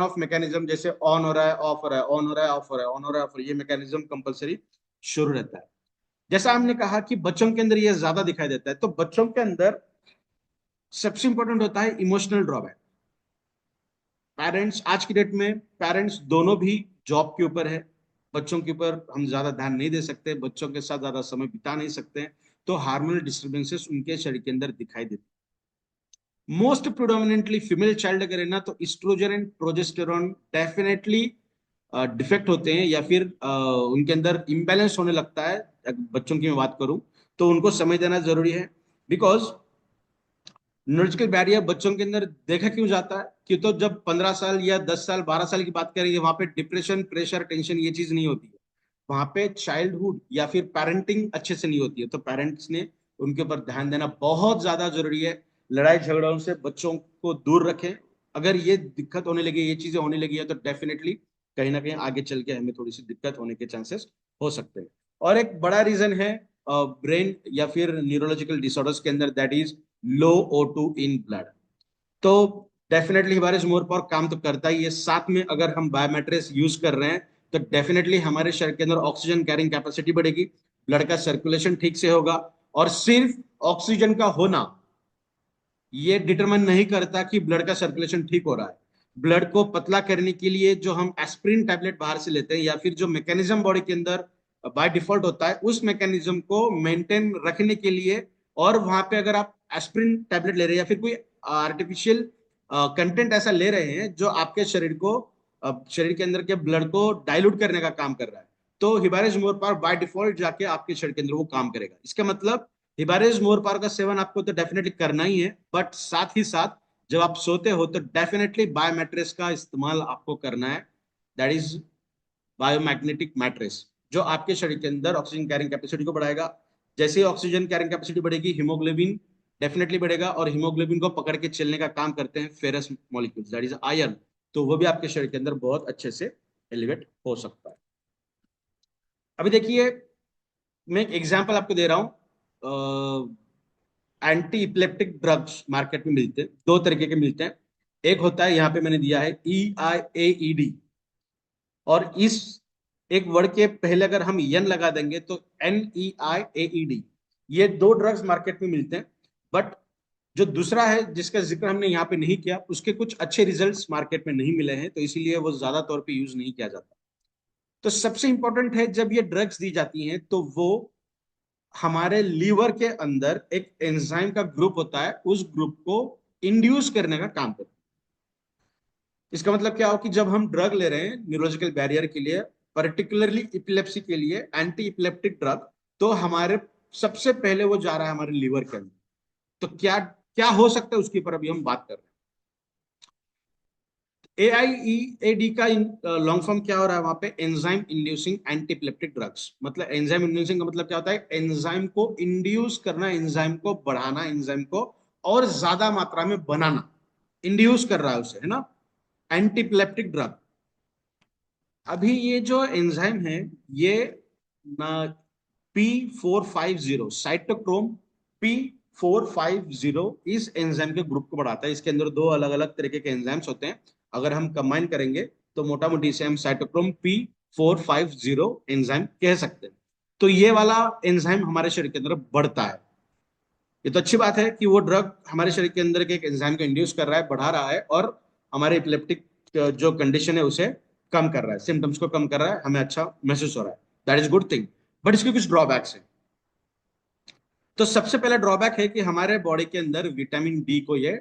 ऑफ मैकेनिज्म, जैसे ऑन हो रहा है ऑफ हो रहा है, ऑन हो रहा है ऑफ हो रहा है, ऑन हो रहा है ऑफ हो रहा है, ये मैकेनिज्म कंपलसरी शुरू रहता है। जैसा हमने कहा कि बच्चों के अंदर ये ज्यादा दिखाई देता है, तो बच्चों के अंदर सबसे इंपॉर्टेंट होता है इमोशनल ड्रॉबैक। पेरेंट्स आज की डेट में, पेरेंट्स दोनों भी जॉब के ऊपर है, बच्चों के ऊपर हम ज्यादा ध्यान नहीं दे सकते, बच्चों के साथ ज्यादा समय बिता नहीं सकते, तो हार्मोनल डिस्टर्बेंसेस उनके शरीर के अंदर दिखाई देते हैं। मोस्ट प्रोडोमिनेंटली फीमेल चाइल्ड अगर है ना, तो estrogen and progesterone definitely defect होते हैं, या फिर उनके अंदर इम्बैलेंस होने लगता है। अगर बच्चों की मैं बात करूं तो उनको समय देना जरूरी है, बिकॉज न्यूरोलॉजिकल बैरियर बच्चों के अंदर देखा क्यों जाता है कि, तो जब 15 साल या 10 साल 12 साल की बात करेंगे, वहां पे डिप्रेशन प्रेशर टेंशन ये चीज नहीं होती है, वहां पे चाइल्डहुड या फिर पेरेंटिंग अच्छे से नहीं होती है। तो पेरेंट्स ने उनके ऊपर ध्यान देना बहुत ज्यादा जरूरी है। लड़ाई झगड़ों से बच्चों को दूर रखें। अगर ये दिक्कत होने लगी, ये चीजें होने लगी है, तो डेफिनेटली कहीं ना कहीं आगे चल के हमें थोड़ी सी दिक्कत होने के चांसेस हो सकते हैं। और एक बड़ा रीजन है ब्रेन या फिर न्यूरोलॉजिकल डिसऑर्डर्स के अंदर, that is low O2 in blood. तो डेफिनेटली हिबारिस मोर पावर काम तो करता ही है, साथ में अगर हम बायोमेट्रिक्स यूज कर रहे हैं तो डेफिनेटली हमारे शरीर के अंदर ऑक्सीजन कैरिंग कैपेसिटी बढ़ेगी, ब्लड का सर्कुलेशन ठीक से होगा। और सिर्फ ऑक्सीजन का होना ये डिटरमाइन नहीं करता कि ब्लड का सर्कुलेशन ठीक हो रहा है। ब्लड को पतला करने के लिए जो हम एस्प्रिन टैबलेट बाहर से लेते हैं, या फिर जो मैकेनिज्म बॉडी के अंदर बाय डिफॉल्ट होता है, उस मैकेनिज्म को मेंटेन रखने के लिए, और वहां पे अगर आप एस्प्रिन टैबलेट ले रहे हैं या फिर कोई आर्टिफिशियल कंटेंट ऐसा ले रहे हैं जो आपके शरीर को, शरीर के अंदर के ब्लड को डाइल्यूट करने का काम कर रहा है, तो हिबारिस मोर पावर बाय डिफॉल्ट जाके आपके शरीर के अंदर वो काम करेगा। इसका मतलब हिबारिस मोर पावर का सेवन आपको तो डेफिनेटली करना ही है, बट साथ ही साथ जब आप सोते हो तो डेफिनेटली बायोमेट्रिक्स का इस्तेमाल आपको करना है, दैट इज बायोमैग्नेटिक मैट्रेस, जो आपके शरीर के अंदर ऑक्सीजन कैरिंग कैपेसिटी को बढ़ाएगा। जैसे ही ऑक्सीजन कैरिंग कैपेसिटी बढ़ेगी, हीमोग्लोबिन डेफिनेटली बढ़ेगा, और हीमोग्लोबिन को पकड़ के चलने का काम करते हैं ferrous molecules, that is iron, तो वो भी आपके शरीर के अंदर बहुत अच्छे से एलिवेट हो सकता है। अभी देखिए, मैं एक एग्जांपल आपको दे रहा हूं। एंटी इपिलेप्टिक ड्रग्स मार्केट में मिलते हैं, दो तरीके के मिलते हैं। एक होता है, यहाँ पे मैंने दिया है EIAED, और इस एक वर्ड के पहले अगर हम एन लगा देंगे तो NEIAED। ये दो ड्रग्स मार्केट में मिलते हैं, बट जो दूसरा है जिसका जिक्र हमने यहाँ पे नहीं किया, उसके कुछ अच्छे रिजल्ट्स मार्केट में नहीं मिले हैं, तो इसीलिए वो ज्यादा तौर पे यूज नहीं किया जाता। तो सबसे इंपॉर्टेंट है, जब ये ड्रग्स दी जाती हैं तो वो हमारे लीवर के अंदर एक एंजाइम का ग्रुप होता है, उस ग्रुप को इंड्यूस करने का काम करता है। इसका मतलब क्या हो कि जब हम ड्रग ले रहे हैं न्यूरोलॉजिकल बैरियर के लिए, पर्टिकुलरली इपिलेप्सी के लिए एंटी इपिलेप्टिक ड्रग, तो हमारे सबसे पहले वो जा रहा है हमारे लीवर के अंदर। तो क्या क्या हो सकता है उसके ऊपर अभी हम बात कर रहे हैं। AIEAD का लॉन्ग फॉर्म क्या हो रहा है वहां पे, एंजाइम इंड्यूसिंग एंटीप्लेप्टिक ड्रग्स। मतलब एंजाइम इंड्यूसिंग का मतलब क्या होता है, एंजाइम को इंड्यूस करना, एंजाइम को बढ़ाना, एंजाइम को और ज्यादा मात्रा में बनाना, इंड्यूस कर रहा है उसे, है ना, एंटीप्लेप्टिक ड्रग। अभी ये जो एंजाइम है, ये P450 साइटोक्रोम P450 इस एंजाइम के ग्रुप को बढ़ाता है। इसके अंदर दो अलग अलग तरीके के एंजाइम्स होते हैं, अगर हम कंबाइन करेंगे तो मोटा मोटी से हम साइटोक्रोम P450 एंजाइम कह सकते हैं। तो ये वाला एंजाइम हमारे शरीर के अंदर बढ़ता है। ये तो अच्छी बात है कि वो ड्रग हमारे शरीर के अंदर के एक एंजाइम को इंड्यूस कर रहा है, बढ़ा रहा है, और हमारे इपिलेप्टिक जो कंडीशन है उसे कम कर रहा है, सिम्टम्स को कम कर रहा है, हमें अच्छा महसूस हो रहा है। That is good thing. But इसके कुछ ड्रॉबैक्स हैं। तो सबसे पहला ड्रॉबैक है कि हमारे बॉडी के अंदर विटामिन डी को ये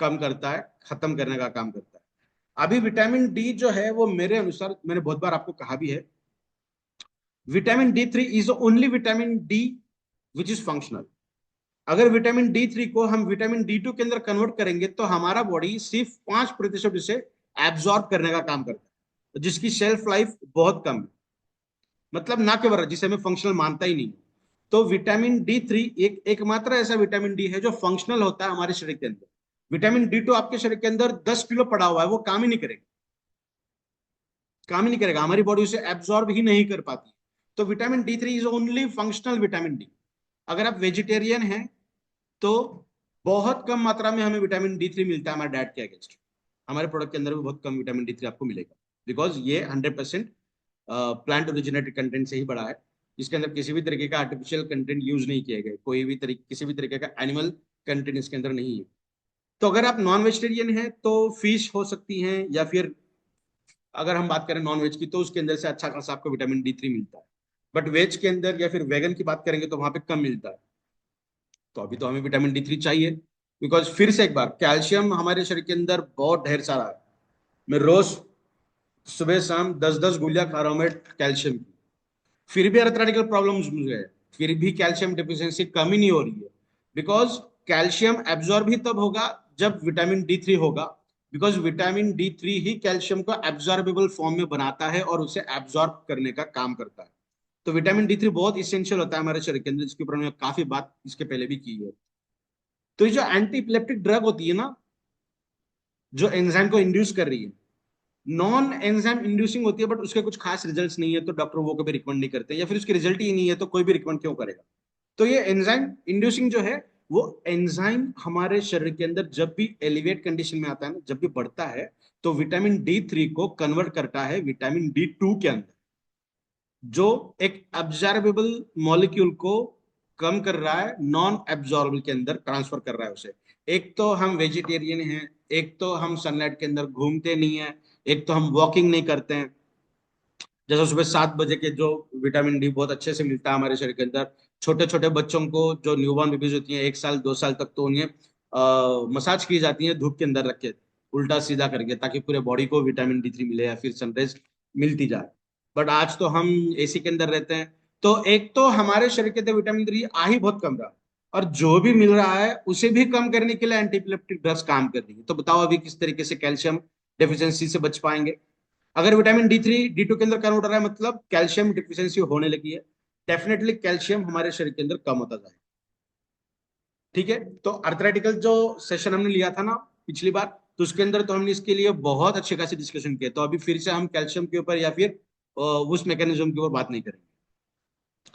कम करता है, खत्म करने का काम करता है। अभी विटामिन डी जो है वो मेरे अनुसार, मैंने बहुत बार आपको कहा भी है, vitamin D3 is only vitamin D which is functional. अगर विटामिन D3 को हम विटामिन D2 के अंदर कन्वर्ट करेंगे तो हमारा बॉडी सिर्फ 5% इसे एब्जॉर्ब करने का काम करता है, जिसकी शेल्फ लाइफ बहुत कम है, मतलब ना के बराबर, जिसे हमें फंक्शनल मानता ही नहीं। तो विटामिन D3 एकमात्र ऐसा विटामिन डी है जो फंक्शनल होता है हमारे शरीर के अंदर। विटामिन D2 आपके शरीर के अंदर 10 किलो पड़ा हुआ है, वो काम ही नहीं करेगा, काम ही नहीं करेगा, हमारी बॉडी उसे एब्जॉर्ब ही नहीं कर पाती। तो vitamin D3 is only functional vitamin D. अगर आप वेजिटेरियन हैं तो बहुत कम मात्रा में हमें विटामिन D3 मिलता है हमारे डाइट के अगेंस्ट। हमारे प्रोडक्ट के अंदर भी बहुत कम विटामिन D3 आपको मिलेगा, बिकॉज ये 100% प्लांट ओरिजिनेटेड कंटेंट से ही बड़ा है। इसके अंदर किसी भी तरीके का आर्टिफिशियल कंटेंट यूज नहीं किया गया, कोई भी तरीके, किसी भी तरीके का एनिमल कंटेंट इसके अंदर नहीं है। तो अगर आप नॉन वेजिटेरियन हैं तो फिश हो सकती हैं, या फिर अगर हम बात करें नॉन वेज की तो उसके अंदर से अच्छा खासा आपको विटामिन D3 मिलता है। बट वेज के अंदर या फिर वेगन की बात करेंगे तो वहां पे कम मिलता है। तो अभी तो हमें विटामिन D3 चाहिए, बिकॉज फिर से एक बार, कैल्शियम हमारे शरीर के अंदर बहुत ढेर सारा है। मैं रोज सुबह शाम 10-10 गोलियां खा रहा हूं मैं कैल्शियम की, फिर भी अर्थराइटिकल प्रॉब्लम्स मुझे है, फिर भी कैल्शियम डिफिशियंसी कम ही नहीं हो रही है। बिकॉज कैल्शियम एब्जॉर्ब ही तब होगा जब विटामिन D3 होगा, because vitamin D3 he calcium को एब्जॉर्बेबल फॉर्म में बनाता है और उसे एब्जॉर्ब करने का काम करता है। तो विटामिन D3 बहुत इसेंशियल होता है हमारे शरीर के अंदर, जिसके ऊपर हमने काफी बात इसके पहले भी की है। तो ये जो एंटी इपिलेप्टिक ड्रग होती है ना, जो एंजाइम को इंड्यूस कर रही है, नॉन एंजाइम इंड्यूसिंग होती है, बट उसके कुछ खास रिजल्ट्स नहीं है, तो डॉक्टर वो कभी रिकमेंड नहीं करते, या फिर उसके रिजल्ट ही नहीं है तो कोई भी रिकमेंड क्यों करेगा। तो ये एंजाइम इंड्यूसिंग जो है, वो एंजाइम हमारे शरीर के अंदर जब भी एलिवेट कंडीशन में आता है ना, जब भी बढ़ता है, तो विटामिन D3 को कन्वर्ट करता है विटामिन D2 के अंदर, जो एक एब्जॉर्बेबल मॉलिक्यूल को कम कर रहा है, नॉन एब्जॉर्बल के अंदर ट्रांसफर कर रहा है उसे। एक तो हम वेजिटेरियन हैं, एक तो हम सनलाइट के अंदर घूमते नहीं है, एक तो हम वॉकिंग नहीं करते हैं। जैसे सुबह 7 बजे के जो विटामिन डी बहुत अच्छे से मिलता है हमारे शरीर के अंदर। छोटे छोटे बच्चों को, जो न्यूबॉर्न बेबीज होती हैं 1 साल 2 साल तक, तो उन्हें मसाज की जाती है धूप के अंदर रख के, उल्टा सीधा करके, ताकि पूरे बॉडी को विटामिन D3 मिले या फिर सनराइज मिलती जाए। बट आज तो हम AC के अंदर रहते हैं, तो एक तो हमारे शरीर के अंदर विटामिन D आ ही बहुत कम रहा है, और जो भी मिल रहा है उसे भी कम करने के लिए एंटीइपिलेप्टिक ड्रग्स काम कर रही है। तो बताओ अभी किस तरीके से कैल्शियम डेफिशिएंसी से बच पाएंगे। अगर विटामिन D3 D2 के अंदर कन्वर्ट हो रहा है, मतलब कैल्शियम डिफिशियंसी होने लगी है, डेफिनेटली कैल्शियम हमारे शरीर के अंदर कम होता जाएगा। ठीक है, तो अर्थराइटिकल जो सेशन हमने लिया था ना पिछली बार, तो उसके अंदर तो हमने इसके लिए बहुत अच्छे खासी डिस्कशन किया, तो अभी फिर से हम कैल्शियम के ऊपर या फिर उस मैकेनिज्म के ऊपर बात नहीं करेंगे।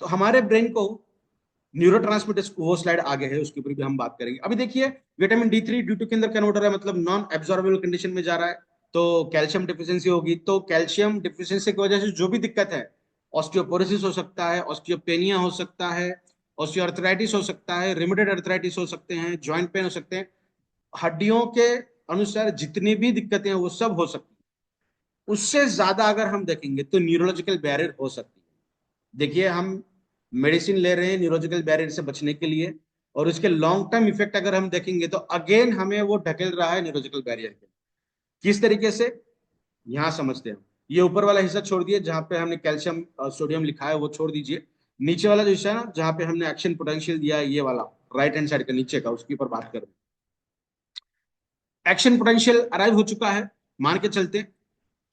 तो हमारे ब्रेन को न्यूरोट्रांसमीटर्स, वो स्लाइड आगे है, उसके ऊपर भी हम बात करेंगे। अभी देखिए, विटामिन D3 D2 के अंदर कन्वर्ट हो रहा है, मतलब नॉन एब्जॉर्बेबल कंडीशन में जा रहा है, तो कैल्शियम डिफिशियंसी होगी। तो कैल्शियम डिफिशियंसी की वजह से जो भी दिक्कत है, ऑस्टियोपोरोसिस हो सकता है, ऑस्टियोपेनिया हो सकता है, ऑस्टियोआर्थराइटिस हो सकता है, रिमेटॉइड अर्थराइटिस हो सकते हैं, जॉइंट पेन हो सकते हैं, हड्डियों के अनुसार जितनी भी दिक्कतें हैं वो सब हो सकती है। उससे ज्यादा अगर हम देखेंगे तो न्यूरोलॉजिकल बैरियर हो सकती है। देखिए, हम मेडिसिन ले रहे हैं न्यूरोलॉजिकल बैरियर से बचने के लिए, और उसके लॉन्ग टर्म इफेक्ट अगर हम देखेंगे तो अगेन हमें वो ढकेल रहा है न्यूरोलॉजिकल बैरियर के। किस तरीके से, यहां समझते हैं। ये ऊपर वाला हिस्सा छोड़ दिए जहां पे हमने कैल्शियम सोडियम लिखा है, वो छोड़ दीजिए। नीचे वाला जो हिस्सा है ना, जहां पे हमने एक्शन पोटेंशियल दिया है, ये वाला राइट हैंड साइड का नीचे का, उसके ऊपर बात कर रहे हैं। एक्शन पोटेंशियल अराइव हो चुका है, मान के चलते हैं।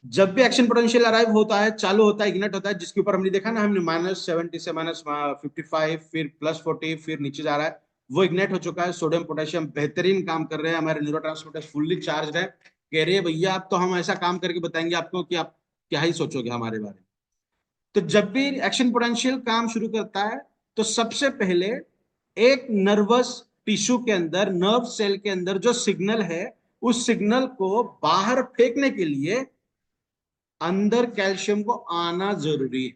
जब भी एक्शन पोटेंशियल अराइव होता है, चालू होता है, इग्नाइट होता है, जिसके ऊपर हमने देखा ना, हमने -70 से -55, फिर +40, फिर नीचे जा रहा है, वो इग्नाइट हो चुका है। सोडियम पोटेशियम बेहतरीन काम कर रहे हैं, हमारे न्यूरोट्रांसमीटर्स फुल्ली चार्ज है। कह रहे हैं भैया आप तो हम ऐसा काम करके बताएंगे आपको कि आप क्या ही सोचोगे हमारे बारे में। तो जब भी एक्शन पोटेंशियल काम शुरू करता है, तो सबसे पहले एक नर्वस टिश्यू के अंदर, नर्व सेल के अंदर जो सिग्नल है, उस सिग्नल को बाहर फेंकने के लिए अंदर कैल्शियम को आना जरूरी है।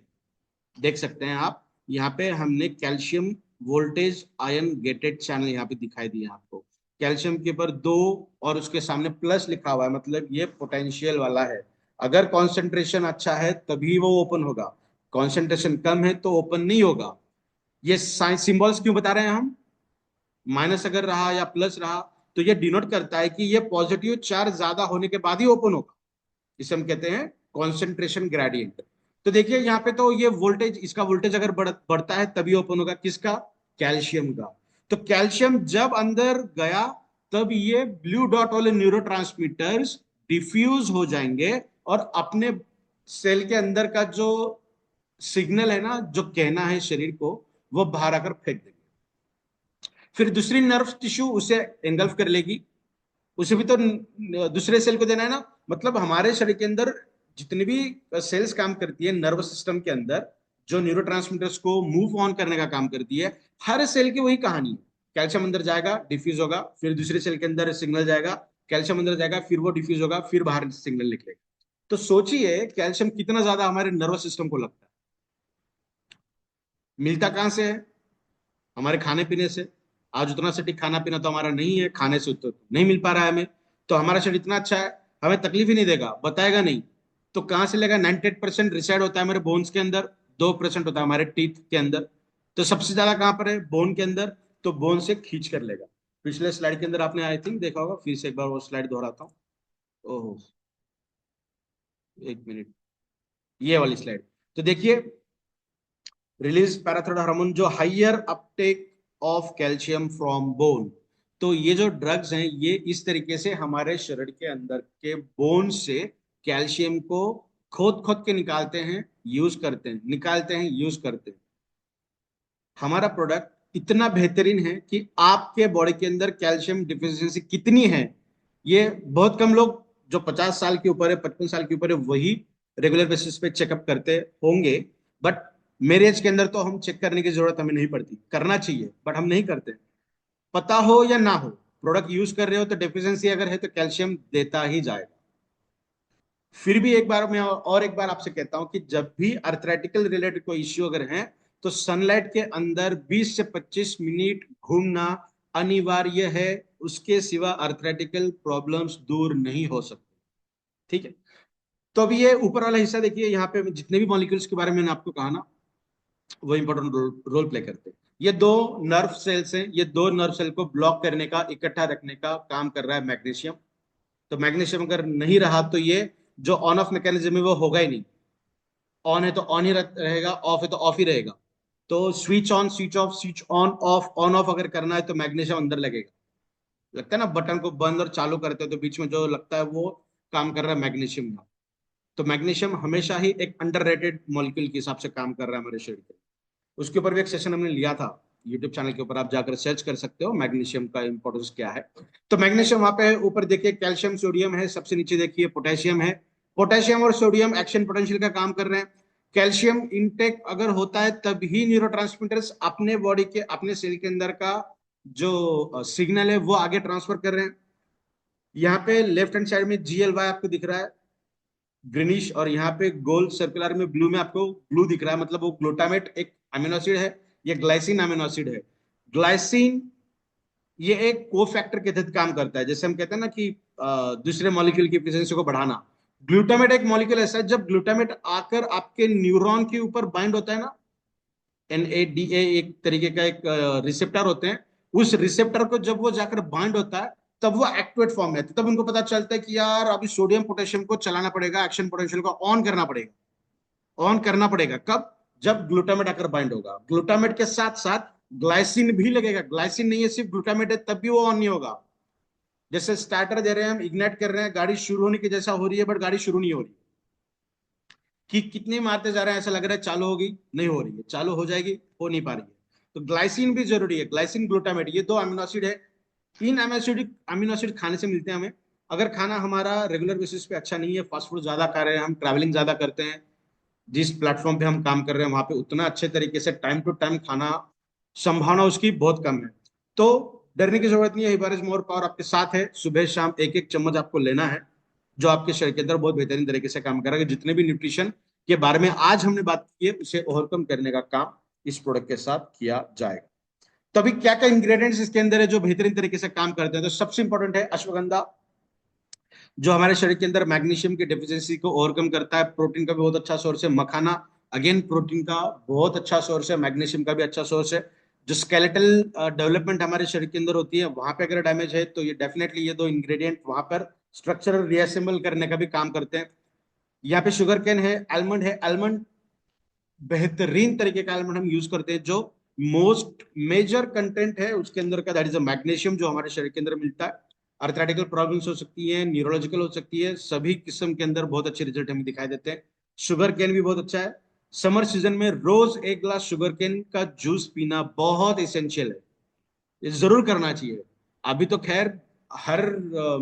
देख सकते हैं आप, यहाँ पे हमने calcium voltage ion gated channel यहाँ पे दिखाई दिया आपको। कैल्शियम के ऊपर 2 और उसके सामने प्लस लिखा हुआ है, मतलब ये पोटेंशियल वाला है। अगर कॉन्सेंट्रेशन अच्छा है तभी वो ओपन होगा, कॉन्सेंट्रेशन कम है तो ओपन नहीं होगा। ये साइंस सिंबल्स क्यों बता रहे हैं हम, माइनस अगर रहा या प्लस रहा तो ये डिनोट करता है कि ये पॉजिटिव चार्ज ज्यादा होने के बाद ही ओपन होगा। इसे हम कहते हैं कॉन्सेंट्रेशन ग्रेडियंट। तो देखिए यहाँ पे तो ये वोल्टेज, इसका वोल्टेज अगर बढ़ता है तभी ओपन होगा, किसका, कैल्शियम का। तो कैल्शियम जब अंदर गया, तब ये ब्लू डॉट वाले न्यूरोट्रांसमीटर्स डिफ्यूज हो जाएंगे और अपने सेल के अंदर का जो सिग्नल है ना, जो कहना है शरीर को, वो बाहर आकर फेंक देंगे। फिर दूसरी नर्व टिश्यू उसे एंगल्फ कर लेगी, उसे भी तो दूसरे सेल को देना है ना। मतलब हमारे शरीर के अंदर जितनी भी सेल्स काम करती है नर्वस सिस्टम के अंदर, जो न्यूरोट्रांसमीटर्स को मूव ऑन करने का काम करती है, हर सेल की वही कहानी है। कैल्शियम अंदर जाएगा, डिफ्यूज होगा, फिर दूसरे सेल के अंदर सिग्नल जाएगा, कैल्शियम अंदर जाएगा, फिर वो डिफ्यूज होगा, फिर बाहर सिग्नल निकलेगा। तो सोचिए कैल्शियम कितना ज्यादा हमारे नर्वस सिस्टम को लगता है। मिलता कहां से है, हमारे खाने पीने से। आज उतना सटीक खाना पीना तो हमारा नहीं है, खाने से तो नहीं मिल पा रहा है हमें। तो हमारा शरीर इतना अच्छा है, हमें तकलीफ ही नहीं देगा, बताएगा नहीं। तो कहां से लेगा, 98% रिसाइड होता है हमारे बोन्स के अंदर, 2% होता है हमारे टीथ के अंदर। तो सबसे ज्यादा कहां पर है, बोन के अंदर। तो बोन से खींच कर लेगा। पिछले स्लाइड के अंदर आपने आई थिंक देखा होगा, फिर से एक बार वो स्लाइड दोहराता हूँ। ओहो, एक मिनट, ये वाली स्लाइड। तो देखिए, रिलीज पैराथायरॉयड हार्मोन, जो higher Uptake of calcium from bone. तो ये जो ड्रग्स हैं, ये इस तरीके से हमारे शरीर के अंदर के बोन से कैल्शियम को खोद खोद के निकालते हैं, यूज करते हैं, निकालते हैं, यूज करते हैं। हमारा प्रोडक्ट इतना बेहतरीन है कि आपके बॉडी के अंदर कैल्शियम डिफिशियंसी कितनी है, ये बहुत कम लोग जो 50 साल के ऊपर है, 55 साल के ऊपर है, वही रेगुलर बेसिस पे चेकअप करते होंगे। बट मेरे एज के अंदर तो हम चेक करने की जरूरत हमें नहीं पड़ती, करना चाहिए बट हम नहीं करते। पता हो या ना हो, प्रोडक्ट यूज कर रहे हो तो डेफिशिएंसी अगर है तो कैल्शियम देता ही जाएगा। फिर भी एक बार मैं और एक बार आपसे कहता हूं कि जब भी अर्थराइटिकल रिलेटेड कोई इश्यू अगर है, तो सनलाइट के अंदर 20 से 25 मिनट घूमना अनिवार्य है। उसके सिवा अर्थराइटिकल प्रॉब्लम्स दूर नहीं हो सकते। ठीक है। तो अभी ये ऊपर वाला हिस्सा देखिए, यहाँ पे जितने भी मॉलिक्यूल्स के बारे में मैंने आपको कहा ना, वो इंपॉर्टेंट रोल प्ले करते हैं। ये 2 नर्व सेल्स हैं, ये 2 नर्व सेल को ब्लॉक करने का, इकट्ठा रखने का काम कर रहा है मैग्नीशियम। तो मैग्नीशियम अगर नहीं रहा तो ये जो ऑन ऑफ मैकेनिज्म है वो होगा ही नहीं। ऑन है तो ऑन ही रहेगा, ऑफ है तो ऑफ ही रहेगा। तो switch on, switch off, switch on off, on off अगर करना है तो मैग्नीशियम अंदर लगेगा। लगता है ना बटन को बंद और चालू करते हो तो बीच में जो लगता है वो काम कर रहा है मैग्नीशियम का। तो मैग्नीशियम हमेशा ही एक अंडररेटेड मॉलिक्यूल के हिसाब से काम कर रहा है हमारे शरीर के। उसके ऊपर भी एक सेशन हमने लिया था यूट्यूब चैनल के ऊपर, आप जाकर सर्च कर सकते हो मैग्नीशियम का इंपॉर्टेंस क्या है। तो मैग्नीशियम वहां पे ऊपर देखिए कैल्शियम सोडियम है, सबसे नीचे देखिए पोटेशियम है। पोटेशियम और सोडियम एक्शन पोटेंशियल का काम कर रहे हैं। कैल्शियम इनटेक अगर होता है तभी न्यूरोट्रांसमीटर्स अपने बॉडी के, अपने सेल के अंदर का जो सिग्नल है वो आगे ट्रांसफर कर रहे हैं। यहाँ पे लेफ्ट हैंड साइड में GLY आपको दिख रहा है ग्रीनिश, और यहाँ पे गोल सर्कुलर में ब्लू में आपको ब्लू दिख रहा है, मतलब वो ग्लूटामेट एक अमीनो एसिड है। ये ग्लाइसिन अमीनो एसिड है। ग्लाइसिन ये एक को फैक्टर के तहत काम करता है। जैसे हम कहते हैं ना कि दूसरे मॉलिक्यूल की एफिशिएंसी को बढ़ाना। ग्लूटामेट एक मॉलिक्यूल ऐसा है, जब ग्लूटामेट आकर आपके न्यूरॉन के ऊपर बाइंड होता है ना, NADA एक तरीके का एक रिसेप्टर होते हैं, उस रिसेप्टर को जब वो जाकर बाइंड होता है तब वो एक्टिवेट फॉर्म में, तब उनको पता चलता है कि यार अभी सोडियम पोटेशियम को चलाना पड़ेगा, एक्शन पोटेंशियल को ऑन करना पड़ेगा। ऑन करना पड़ेगा कब? जब ग्लूटामेट आकर बाइंड होगा। ग्लूटामेट के साथ साथ ग्लाइसिन भी लगेगा। ग्लाइसिन नहीं है, सिर्फ ग्लूटामेट है, तब भी वो ऑन नहीं होगा। जैसे स्टार्टर दे रहे हैं हम, इग्नाइट कर रहे हैं, गाड़ी शुरू होने की जैसा हो रही है, बट गाड़ी शुरू नहीं हो रही। कि कितनी मारते जा रहे हैं, ऐसा लग रहा है चालू होगी, नहीं हो रही है, चालू हो जाएगी, हो नहीं पा रही है। तो ग्लाइसिन भी जरूरी है। ग्लाइसिन, ग्लूटामेट, ये दो अमीनो एसिड है। इन अमीनो एसिड खाने से मिलते हैं हमें। अगर खाना हमारा रेगुलर बेसिस पे अच्छा नहीं है, फास्ट फूड ज्यादा खा रहे हैं, हम ट्रैवलिंग ज्यादा करते हैं, जिस प्लेटफॉर्म पे हम काम कर रहे हैं वहां पे उतना अच्छे तरीके से टाइम टू टाइम खाना, संभावना उसकी बहुत कम है। तो डरने की जरूरत नहीं है। हिबारिस मोर पावर आपके साथ है। सुबह शाम एक एक चम्मच आपको लेना है, जो आपके शरीर के अंदर बहुत बेहतरीन तरीके से काम करेगा। जितने भी न्यूट्रिशन के बारे में आज हमने बात की है, उसे ओवरकम करने का काम इस प्रोडक्ट के साथ किया जाएगा। तो अभी क्या क्या इंग्रेडिएंट्स इसके अंदर है जो बेहतरीन तरीके से काम करते हैं? तो सबसे इंपॉर्टेंट है अश्वगंधा, जो हमारे शरीर के अंदर मैग्नीशियम की डेफिशिएंसी को ओवरकम करता है। प्रोटीन का भी बहुत अच्छा सोर्स है। मखाना, अगेन प्रोटीन का बहुत अच्छा सोर्स है, मैग्नीशियम का भी अच्छा सोर्स है। जो स्केलेटल डेवलपमेंट हमारे शरीर के अंदर होती है, वहां पे अगर डैमेज है तो ये डेफिनेटली ये दो इंग्रेडिएंट वहां पर स्ट्रक्चरल रीअसेंबल करने का भी काम करते हैं। यहाँ पे शुगर केन है, आलमंड है। आलमंड बेहतरीन तरीके का आलमंड हम यूज करते हैं। जो मोस्ट मेजर कंटेंट है उसके अंदर का, दैट इज अ मैग्नीशियम, जो हमारे शरीर के अंदर मिलता है। अर्थराइटिकल प्रॉब्लम्स हो सकती है, न्यूरोलॉजिकल हो सकती है, सभी किस्म के अंदर बहुत अच्छे रिजल्ट हमें दिखाई देते हैं। शुगर केन भी बहुत अच्छा है। समर सीजन में रोज एक ग्लास शुगर केन का जूस पीना बहुत इसेंशियल है, ये जरूर करना चाहिए। अभी तो खैर हर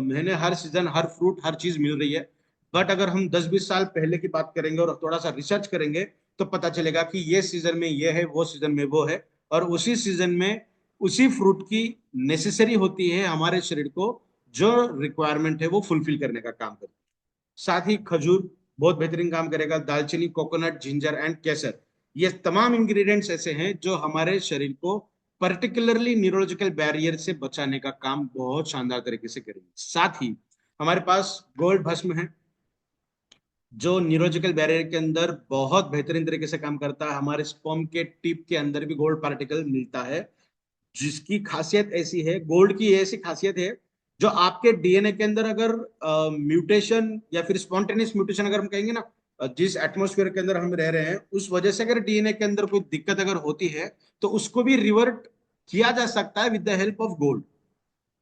महीने, हर सीजन, हर फ्रूट, हर चीज मिल रही है, बट अगर हम 10-20 साल पहले की बात करेंगे और थोड़ा सा रिसर्च करेंगे तो पता चलेगा कि ये सीजन में ये है, वो सीजन में वो है, और उसी सीजन में उसी फ्रूट की नेसेसरी होती है हमारे शरीर को, जो रिक्वायरमेंट है वो फुलफिल करने का काम करती है। साथ ही खजूर बहुत बेहतरीन काम करेगा। दालचीनी, कोकोनट, जिंजर एंड केसर, ये तमाम इंग्रेडिएंट्स ऐसे हैं जो हमारे शरीर को पर्टिकुलरली न्यूरोलॉजिकल बैरियर से बचाने का काम बहुत शानदार तरीके से करेंगे। साथ ही हमारे पास गोल्ड भस्म है, जो न्यूरोलॉजिकल बैरियर के अंदर बहुत बेहतरीन तरीके से काम करता है। हमारे स्पर्म के टिप के अंदर भी गोल्ड पार्टिकल मिलता है, जिसकी खासियत ऐसी है, गोल्ड की ऐसी खासियत है, जो आपके डीएनए के अंदर अगर म्यूटेशन या फिर स्पॉन्टेनियस म्यूटेशन अगर हम कहेंगे ना, जिस एटमॉस्फेयर के अंदर हम रह रहे हैं उस वजह से अगर डीएनए के अंदर कोई दिक्कत अगर होती है तो उसको भी रिवर्ट किया जा सकता है with the help of gold.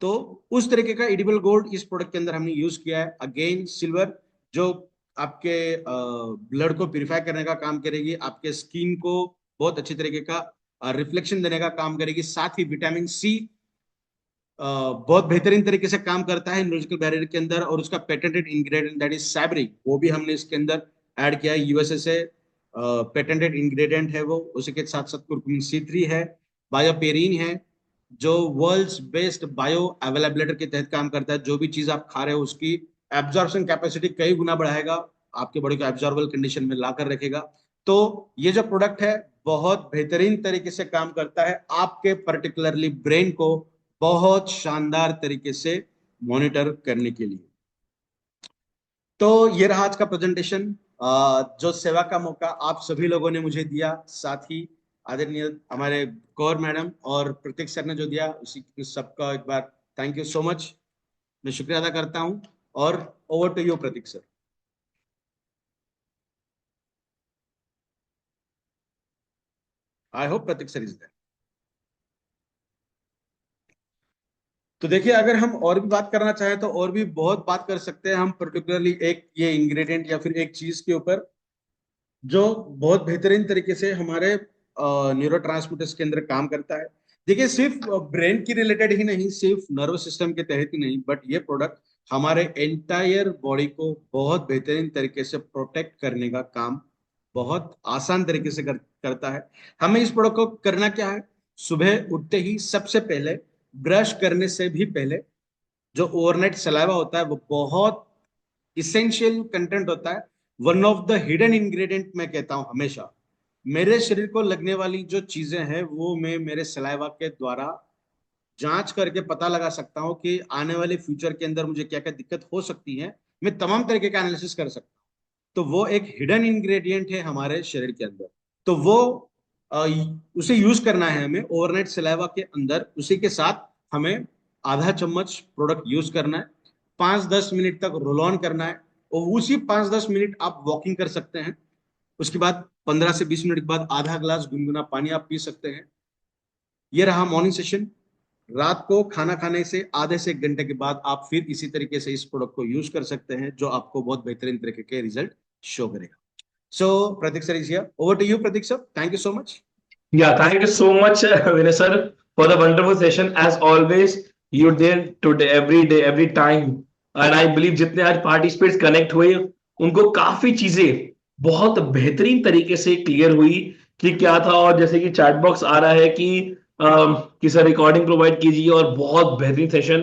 तो उस तरीके का एडिबल गोल्ड इस प्रोडक्ट के अंदर हमने यूज किया है। अगेन सिल्वर, जो आपके ब्लड को प्यूरिफाई करने का काम करेगी, आपके स्किन को बहुत अच्छी तरीके का रिफ्लेक्शन देने का काम करेगी। साथ ही विटामिन सी बहुत बेहतरीन तरीके से काम करता है न्यूरोलॉजिकल बैरियर के अंदर, और उसका पेटेंटेड इंग्रेडिएंट दैट इज सैबरिक, वो भी हमने इसके अंदर ऐड किया है। यूएसए से पेटेंटेड इंग्रेडिएंट है वो। उसी के साथ साथ कुर्कुमिन C3 है, बायोपेरिन है, जो वर्ल्ड्स बेस्ट बायो अवेलेबिलिटी के तहत काम करता है। जो भी चीज आप खा रहे हो उसकी एब्जॉर्प्शन कैपेसिटी कई गुना बढ़ाएगा, आपके बॉडी को एब्जॉर्बल कंडीशन में ला कर रखेगा। तो ये जो प्रोडक्ट है बहुत बेहतरीन तरीके से काम करता है, आपके पर्टिकुलरली ब्रेन को बहुत शानदार तरीके से मॉनिटर करने के लिए। तो ये रहा आज का प्रेजेंटेशन, जो सेवा का मौका आप सभी लोगों ने मुझे दिया, साथ ही आदरणीय हमारे कौर मैडम और प्रतीक सर ने जो दिया, उसी सबका एक बार थैंक यू सो मच, मैं शुक्रिया अदा करता हूं। और over to you Prateek sir. I hope Prateek sir is there. तो देखिए, अगर हम और भी बात करना चाहें तो और भी बहुत बात कर सकते हैं हम, पर्टिकुलरली एक ये इंग्रेडिएंट या फिर एक चीज के ऊपर जो बहुत बेहतरीन तरीके से हमारे न्यूरो के अंदर काम करता है। देखिए, सिर्फ ब्रेन की रिलेटेड ही नहीं, सिर्फ नर्वस सिस्टम के तहत ही नहीं, बट ये प्रोडक्ट हमारे एंटायर बॉडी को बहुत बेहतरीन तरीके से प्रोटेक्ट करने का काम बहुत आसान तरीके से करता है। हमें इस प्रोडक्ट को करना क्या है? सुबह उठते ही सबसे पहले, ब्रश करने से भी पहले, जो ओवरनाइट सलाइवा होता है वो बहुत इसेंशियल कंटेंट होता है। One of the hidden ingredient मैं कहता हूं हमेशा, मेरे शरीर को लगने वाली जो चीजें हैं वो मैं मेरे सलाइवा के द्वारा जांच करके पता लगा सकता हूँ कि आने वाले फ्यूचर के अंदर मुझे क्या क्या दिक्कत हो सकती है। मैं तमाम तरीके का एनालिसिस कर सकता हूँ। तो वो एक हिडन इंग्रेडिएंट है हमारे शरीर के अंदर। तो वो अ, उसे यूज करना है हमें ओवरनाइट सलाइवा के अंदर। उसी के साथ हमें आधा चम्मच प्रोडक्ट यूज करना है, 5-10 मिनट तक रोल ऑन करना है, और उसी 5-10 मिनट आप वॉकिंग कर सकते हैं। उसके बाद 15 से 20 मिनट के बाद आधा ग्लास गुनगुना पानी आप पी सकते हैं। ये रहा मॉर्निंग सेशन। रात को खाना खाने से आधे से 1 घंटे के बाद आप फिर इसी तरीके से इस प्रोडक्ट को यूज कर सकते हैं, जो आपको बहुत बेहतरीन तरीके के रिजल्ट शो करेगा। So Prateek sir is here, over to you Prateek sir, thank you so much. Yeah, thank you so much, Vinay sir, for the wonderful session. As always, you're there today, every time. And I believe जितने आज participants connect हुए, उनको काफी चीजें बहुत बेहतरीन तरीके से क्लियर हुई कि क्या था। और जैसे कि चैट बॉक्स आ रहा है कि सर रिकॉर्डिंग प्रोवाइड कीजिए, और बहुत बेहतरीन सेशन।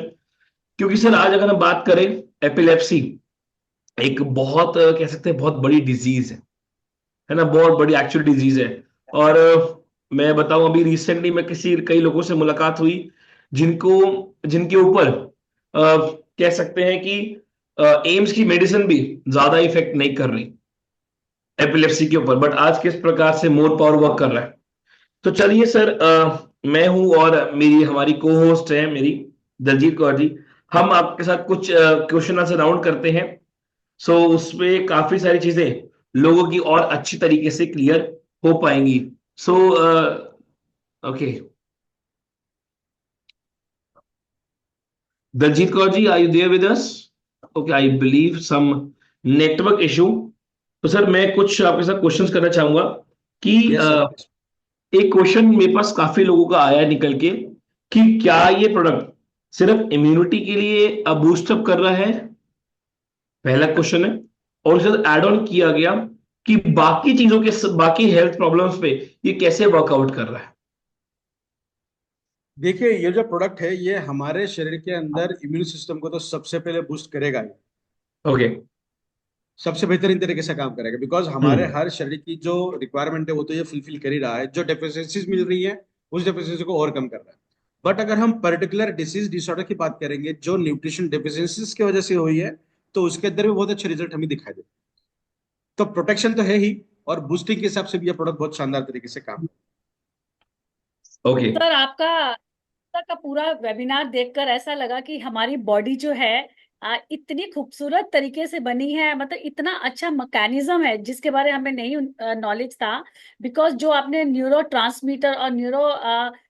क्योंकि सर आज अगर हम बात करें, एपिलेप्सी एक बहुत कह सकते हैं बहुत बड़ी डिजीज है ना, बहुत बड़ी एक्चुअल डिजीज है। और मैं बताऊं, अभी रिसेंटली मैं कई लोगों से मुलाकात हुई जिनको जिनके ऊपर कह सकते हैं कि एम्स की मेडिसिन भी ज्यादा इफेक्ट नहीं कर रही एपिलेप्सी के ऊपर, बट आज किस प्रकार से मोर पावर वर्क कर रहा है। तो चलिए सर, मैं हूं और हमारी को होस्ट है मेरी दलजीत कौर जी। हम आपके साथ कुछ क्वेश्चन आंसर राउंड करते हैं। सो उसमें काफी सारी चीजें लोगों की और अच्छी तरीके से क्लियर हो पाएंगी। So okay, Daljeet Kaur ji, are you there with us? Okay, I believe some network issue. तो सर मैं कुछ आपके साथ क्वेश्चंस करना चाहूंगा कि यस सर। एक क्वेश्चन मेरे पास काफी लोगों का आया है निकल के कि क्या ये प्रोडक्ट सिर्फ इम्यूनिटी के लिए बूस्टअप कर रहा है, पहला क्वेश्चन है। और उसके साथ एड ऑन किया गया कि बाकी चीजों के बाकी हेल्थ प्रॉब्लम्स पे ये कैसे वर्कआउट कर रहा है। देखिए, ये जो प्रोडक्ट है ये हमारे शरीर के अंदर इम्यून सिस्टम को तो सबसे पहले बूस्ट करेगा ही। ओके। सबसे बेहतरीन तरीके से काम करेगा, बिकॉज हमारे हम्म। हर शरीर की जो रिक्वायरमेंट है वो तो ये फुलफिल कर ही रहा है। जो डेफिशिएंसीज मिल रही है उस डेफिशिएंसी को ओवरकम कर रहा है। बट अगर हम पर्टिकुलर डिसीज डिसऑर्डर की बात करेंगे जो न्यूट्रिशन डेफिशिएंसीज की वजह से हुई है, तो उसके अंदर भी बहुत अच्छे रिजल्ट हमें दिखाई देते हैं। तो प्रोटेक्शन तो है ही, और बूस्टिंग के हिसाब से भी ये प्रोडक्ट बहुत शानदार तरीके से काम। ओके। सर आपका का पूरा वेबिनार देखकर ऐसा लगा कि हमारी बॉडी जो है इतनी खूबसूरत तरीके से बनी है, मतलब इतना अच्छा मैकेनिज्म है जिसके बारे में हमें नहीं नॉलेज था। बिकॉज जो आपने न्यूरो ट्रांसमीटर और न्यूरो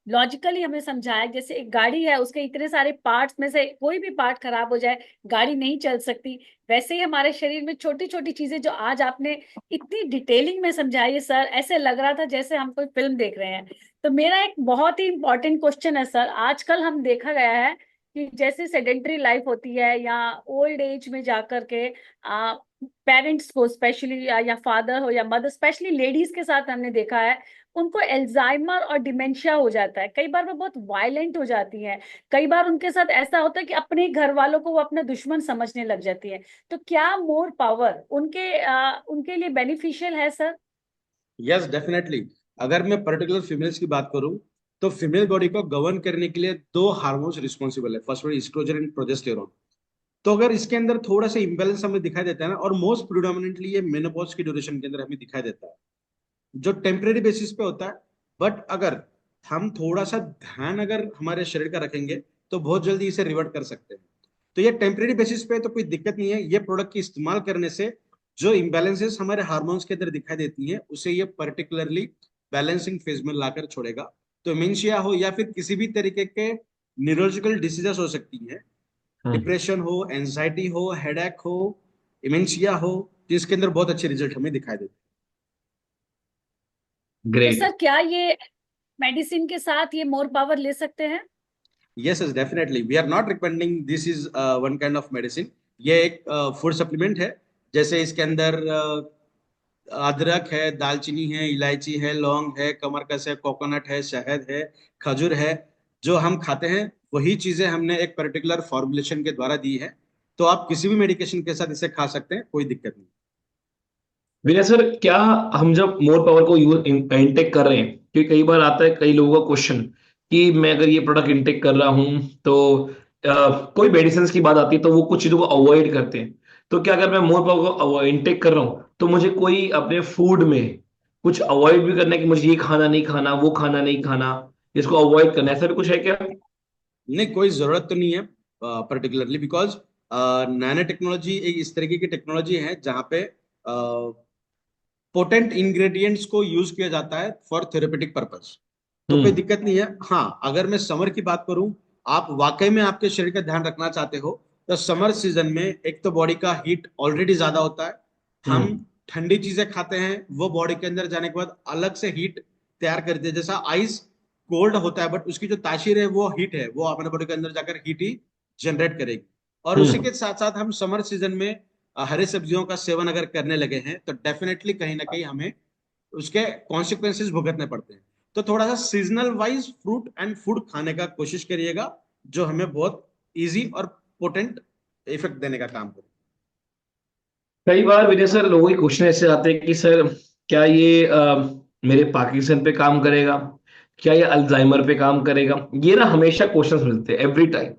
लॉजिकली हमें समझाया, जैसे एक गाड़ी है उसके इतने सारे पार्ट्स में से कोई भी पार्ट खराब हो जाए गाड़ी नहीं चल सकती, वैसे ही हमारे शरीर में छोटी छोटी चीजें जो आज आपने इतनी डिटेलिंग में समझाई है सर, ऐसे लग रहा था जैसे हम कोई फिल्म देख रहे हैं। तो मेरा एक बहुत ही इंपॉर्टेंट क्वेश्चन है सर, आजकल हम देखा गया है कि जैसे सेडेंटरी लाइफ होती है या ओल्ड एज में जाकर के पेरेंट्स को स्पेशली या फादर हो या मदर, स्पेशली लेडीज के साथ हमने देखा है उनको एल्जाइमर और डिमेंशिया हो जाता है। कई बार वो बहुत वायलेंट हो जाती हैं, कई बार उनके साथ ऐसा होता है कि अपने घर वालों को वो अपना दुश्मन समझने लग जाती है। तो क्या मोर पावर उनके लिए बेनिफिशियल है सर? Yes definitely. अगर मैं पर्टिकुलर फीमेल्स की बात करूं, तो फीमेल बॉडी को गवर्न करने के लिए दो हार्मोन्स रिस्पॉन्सिबल है। First one estrogen and progesterone. तो अगर इसके अंदर थोड़ा सा इम्बेलेंस हमें दिखाई देता है ना, और मोस्ट प्रिडोमिनेंटली ये मेनोपॉज की ड्यूरेशन के अंदर हमें दिखाई देता है, जो टेम्परेरी बेसिस पे होता है। बट अगर हम थोड़ा सा ध्यान अगर हमारे शरीर का रखेंगे तो बहुत जल्दी इसे रिवर्ट कर सकते हैं। तो ये टेम्परेरी बेसिस पे है, तो कोई दिक्कत नहीं है। ये प्रोडक्ट की इस्तेमाल करने से जो इम्बैलेंसेस हमारे हार्मोन्स के अंदर दिखाई देती हैं उसे ये पर्टिकुलरली बैलेंसिंग फेज में लाकर छोड़ेगा। तो मेंशिया हो या फिर किसी भी तरीके के न्यूरोलॉजिकल डिसीजेस हो सकती हैं, डिप्रेशन हो, एंजाइटी हो, हेडेक हो, इमेंशिया हो, तो इसके अंदर बहुत अच्छे रिजल्ट हमें दिखाई देते तो ग्रेट। सर क्या ये मेडिसिन के साथ ये मोर पावर ले सकते हैं? हैं। Yes yes definitely, we are not recommending this is one kind of medicine. ये एक फूड सप्लीमेंट है। जैसे इसके अंदर अदरक है, दालचीनी है, इलायची है, लौंग है, कमरकस है, कोकोनट है, शहद है, खजूर है। जो हम खाते हैं वही चीजें हमने एक पर्टिकुलर फॉर्मुलेशन के द्वारा दी है। तो आप किसी भी मेडिकेशन के साथ इसे खा सकते हैं, कोई दिक्कत नहीं। विनय सर, क्या हम जब मोर पावर को यूज इंटेक कर रहे हैं, क्योंकि कई बार आता है कई लोगों का क्वेश्चन कि मैं अगर ये प्रोडक्ट इंटेक कर रहा हूं तो कोई मेडिसिन की बात आती है तो वो कुछ चीजों को अवॉइड करते हैं। तो क्या अगर मैं मोर पावर को इंटेक कर रहा हूं तो मुझे कोई अपने फूड में कुछ अवॉइड भी करना है कि मुझे ये खाना नहीं खाना, वो खाना नहीं खाना, इसको अवॉइड करना है, ऐसा भी कुछ है क्या? नहीं, कोई जरूरत तो नहीं है पर्टिकुलरली, बिकॉज नैनो टेक्नोलॉजी एक इस तरीके की टेक्नोलॉजी है जहाँ पे पोटेंट इंग्रेडिएंट्स को यूज किया जाता है फॉर थेरेपेटिक पर्पस। तो कोई हम्म। दिक्कत नहीं है। हाँ, अगर मैं समर की बात करूं, आप वाकई में आपके शरीर का ध्यान रखना चाहते हो, तो समर सीजन में एक तो बॉडी का हीट ऑलरेडी ज्यादा होता है। हम हम्म। ठंडी चीजें खाते हैं, वो बॉडी के अंदर जाने के बाद अलग से हीट तैयार करती है। जैसा आइस कोल्ड होता है, बट उसकी जो तासीर है वो हीट है, वो अपने बॉडी के अंदर जाकर हीट ही जनरेट करेगी। और उसी हम्म। के साथ साथ हम समर सीजन में हरे सब्जियों का सेवन अगर करने लगे हैं, तो डेफिनेटली कहीं ना कहीं हमें उसके कॉन्सिक्वेंसेस भुगतने पड़ते हैं। तो थोड़ा सा seasonal wise fruit and food खाने का कोशिश करिएगा, जो हमें बहुत इजी और पोटेंट इफेक्ट देने का काम करे। कई बार विजय सर, लोगों के क्वेश्चन ऐसे आते हैं कि सर क्या ये मेरे पार्किंसन पे काम करेगा, क्या ये अल्जाइमर पे काम करेगा? ये ना हमेशा क्वेश्चंस मिलते हैं, every time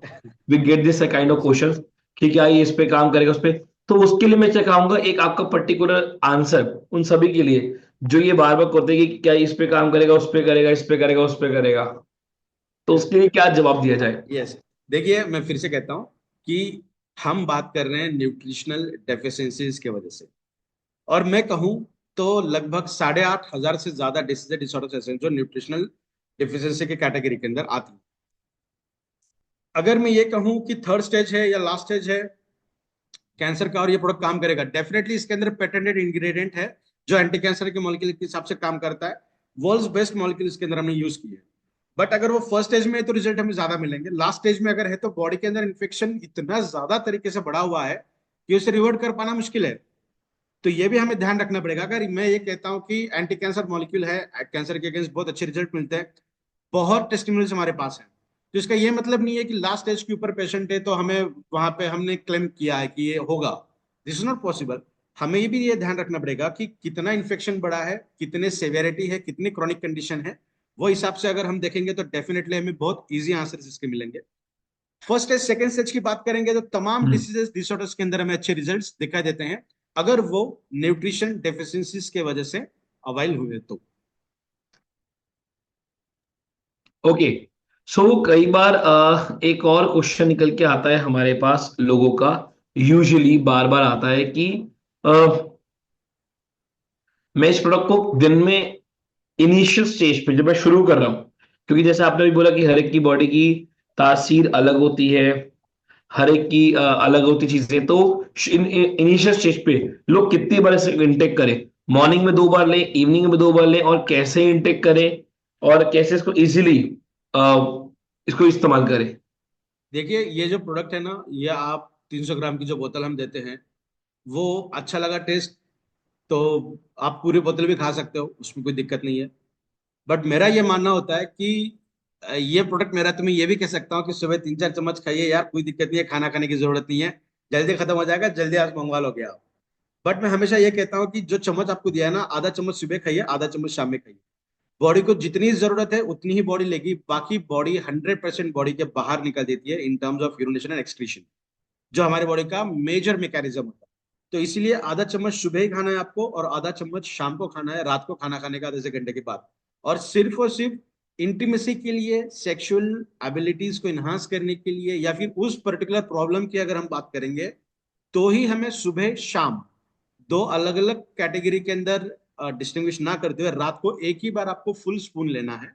we get this kind of questions कि क्या ये इस पे काम करेगा, उस पे। तो उसके लिए मैं क्या कहूंगा, एक आपका पर्टिकुलर आंसर उन सभी के लिए जो ये बार बार करते हैं कि क्या इस पे काम करेगा, उस पे करेगा, इस पे करेगा, उस पे करेगा, तो उसके लिए क्या जवाब दिया जाए? यस, देखिए मैं फिर से कहता हूं कि हम बात कर रहे हैं न्यूट्रिशनल डेफिशिएंसीज के वजह से। और मैं कहूं तो लगभग 8,500 से ज्यादा डिसीज डिसऑर्डर्स ऐसे हैं जो न्यूट्रिशनल डिफिशियंसी के कैटेगरी के अंदर आती हैं। अगर मैं ये कहूं कि थर्ड स्टेज है या लास्ट स्टेज है कैंसर का और ये प्रोडक्ट काम करेगा, डेफिनेटली इसके अंदर पेटेंटेड इंग्रेडिएंट है जो एंटी कैंसर के मॉलिक्यूल के हिसाब से काम करता है। वर्ल्ड्स बेस्ट मॉलिक्यूल इसके अंदर हमने यूज किए हैं। बट अगर वो फर्स्ट स्टेज में है तो रिजल्ट हमें ज्यादा मिलेंगे, लास्ट स्टेज में अगर है तो बॉडी के अंदर इन्फेक्शन इतना ज्यादा तरीके से बढ़ा हुआ है कि उसे रिवर्ट कर पाना मुश्किल है। तो ये भी हमें ध्यान रखना पड़ेगा। अगर मैं ये कहता हूँ कि एंटी कैंसर मॉलिक्यूल है, कैंसर के अगेंस्ट बहुत अच्छे रिजल्ट मिलते हैं, बहुत टेस्टिमोनियल्स हमारे पास हैं, तो इसका ये मतलब नहीं है कि लास्ट स्टेज के ऊपर पेशेंट है तो हमें वहां पे हमने क्लेम किया है कि ये होगा। This is not possible. हमें ये भी ये ध्यान रखना पड़ेगा कि कितना इन्फेक्शन बढ़ा है, कितने सेवेरिटी है, कितनी क्रॉनिक कंडीशन है। वो हिसाब से अगर हम देखेंगे तो डेफिनेटली हमें बहुत इजी आंसर इसके मिलेंगे। फर्स्ट स्टेज सेकंड स्टेज की बात करेंगे तो तमाम हम्म। डिसीजेस डिसऑर्डर्स के अंदर हमें अच्छे रिजल्ट्स दिखाई देते हैं, अगर वो न्यूट्रिशन डेफिशिएंसीज के वजह से अवाइल हुए तो। ओके। सो कई बार एक और क्वेश्चन निकल के आता है हमारे पास लोगों का, यूजुअली बार बार आता है कि अ, मैं इस प्रोडक्ट को दिन में इनिशियल स्टेज पे जब मैं शुरू कर रहा हूं, क्योंकि जैसे आपने भी बोला कि हर एक की बॉडी की तासीर अलग होती है, हर एक की अलग होती चीजें, तो इनिशियल स्टेज पे लोग कितनी बार इसे इंटेक करें? मॉर्निंग में 2 बार लें, इवनिंग में 2 बार लें, और कैसे इंटेक करें और कैसे इसको इजीली इसको इस्तेमाल करें? देखिए, ये जो प्रोडक्ट है ना, ये आप 300 ग्राम की जो बोतल हम देते हैं, वो अच्छा लगा टेस्ट तो आप पूरी बोतल भी खा सकते हो, उसमें कोई दिक्कत नहीं है। बट मेरा ये मानना होता है कि ये प्रोडक्ट मेरा तुम्हें ये भी कह सकता हूँ कि सुबह 3-4 चम्मच खाइए यार, कोई दिक्कत नहीं है, खाना खाने की जरूरत नहीं है, जल्दी खत्म हो जाएगा, जल्दी आज मंगवा लोगे आप। बट मैं हमेशा ये कहता हूँ कि जो चम्मच आपको दिया है ना, आधा चम्मच सुबह खाइए, आधा चम्मच शाम में खाइए। बॉडी को जितनी जरूरत है उतनी ही बॉडी लेगी, बाकी बॉडी 100% बॉडी के बाहर निकल देती है in terms of urination and excretion, जो हमारे बॉडी का मेजर मैकेनिज्म होता है। तो इसीलिए आधा चम्मच सुबह ही खाना है आपको, और आधा चम्मच शाम को खाना है, रात को खाना खाने का आधे से घंटे के बाद। और सिर्फ इंटीमेसी के लिए, सेक्सुअल एबिलिटीज को इन्हांस करने के लिए, या फिर उस पर्टिकुलर प्रॉब्लम की अगर हम बात करेंगे, तो ही हमें सुबह शाम दो अलग अलग कैटेगरी के अंदर डिस्टिंग्विश ना करते हुए रात को एक ही बार आपको फुल स्पून लेना है।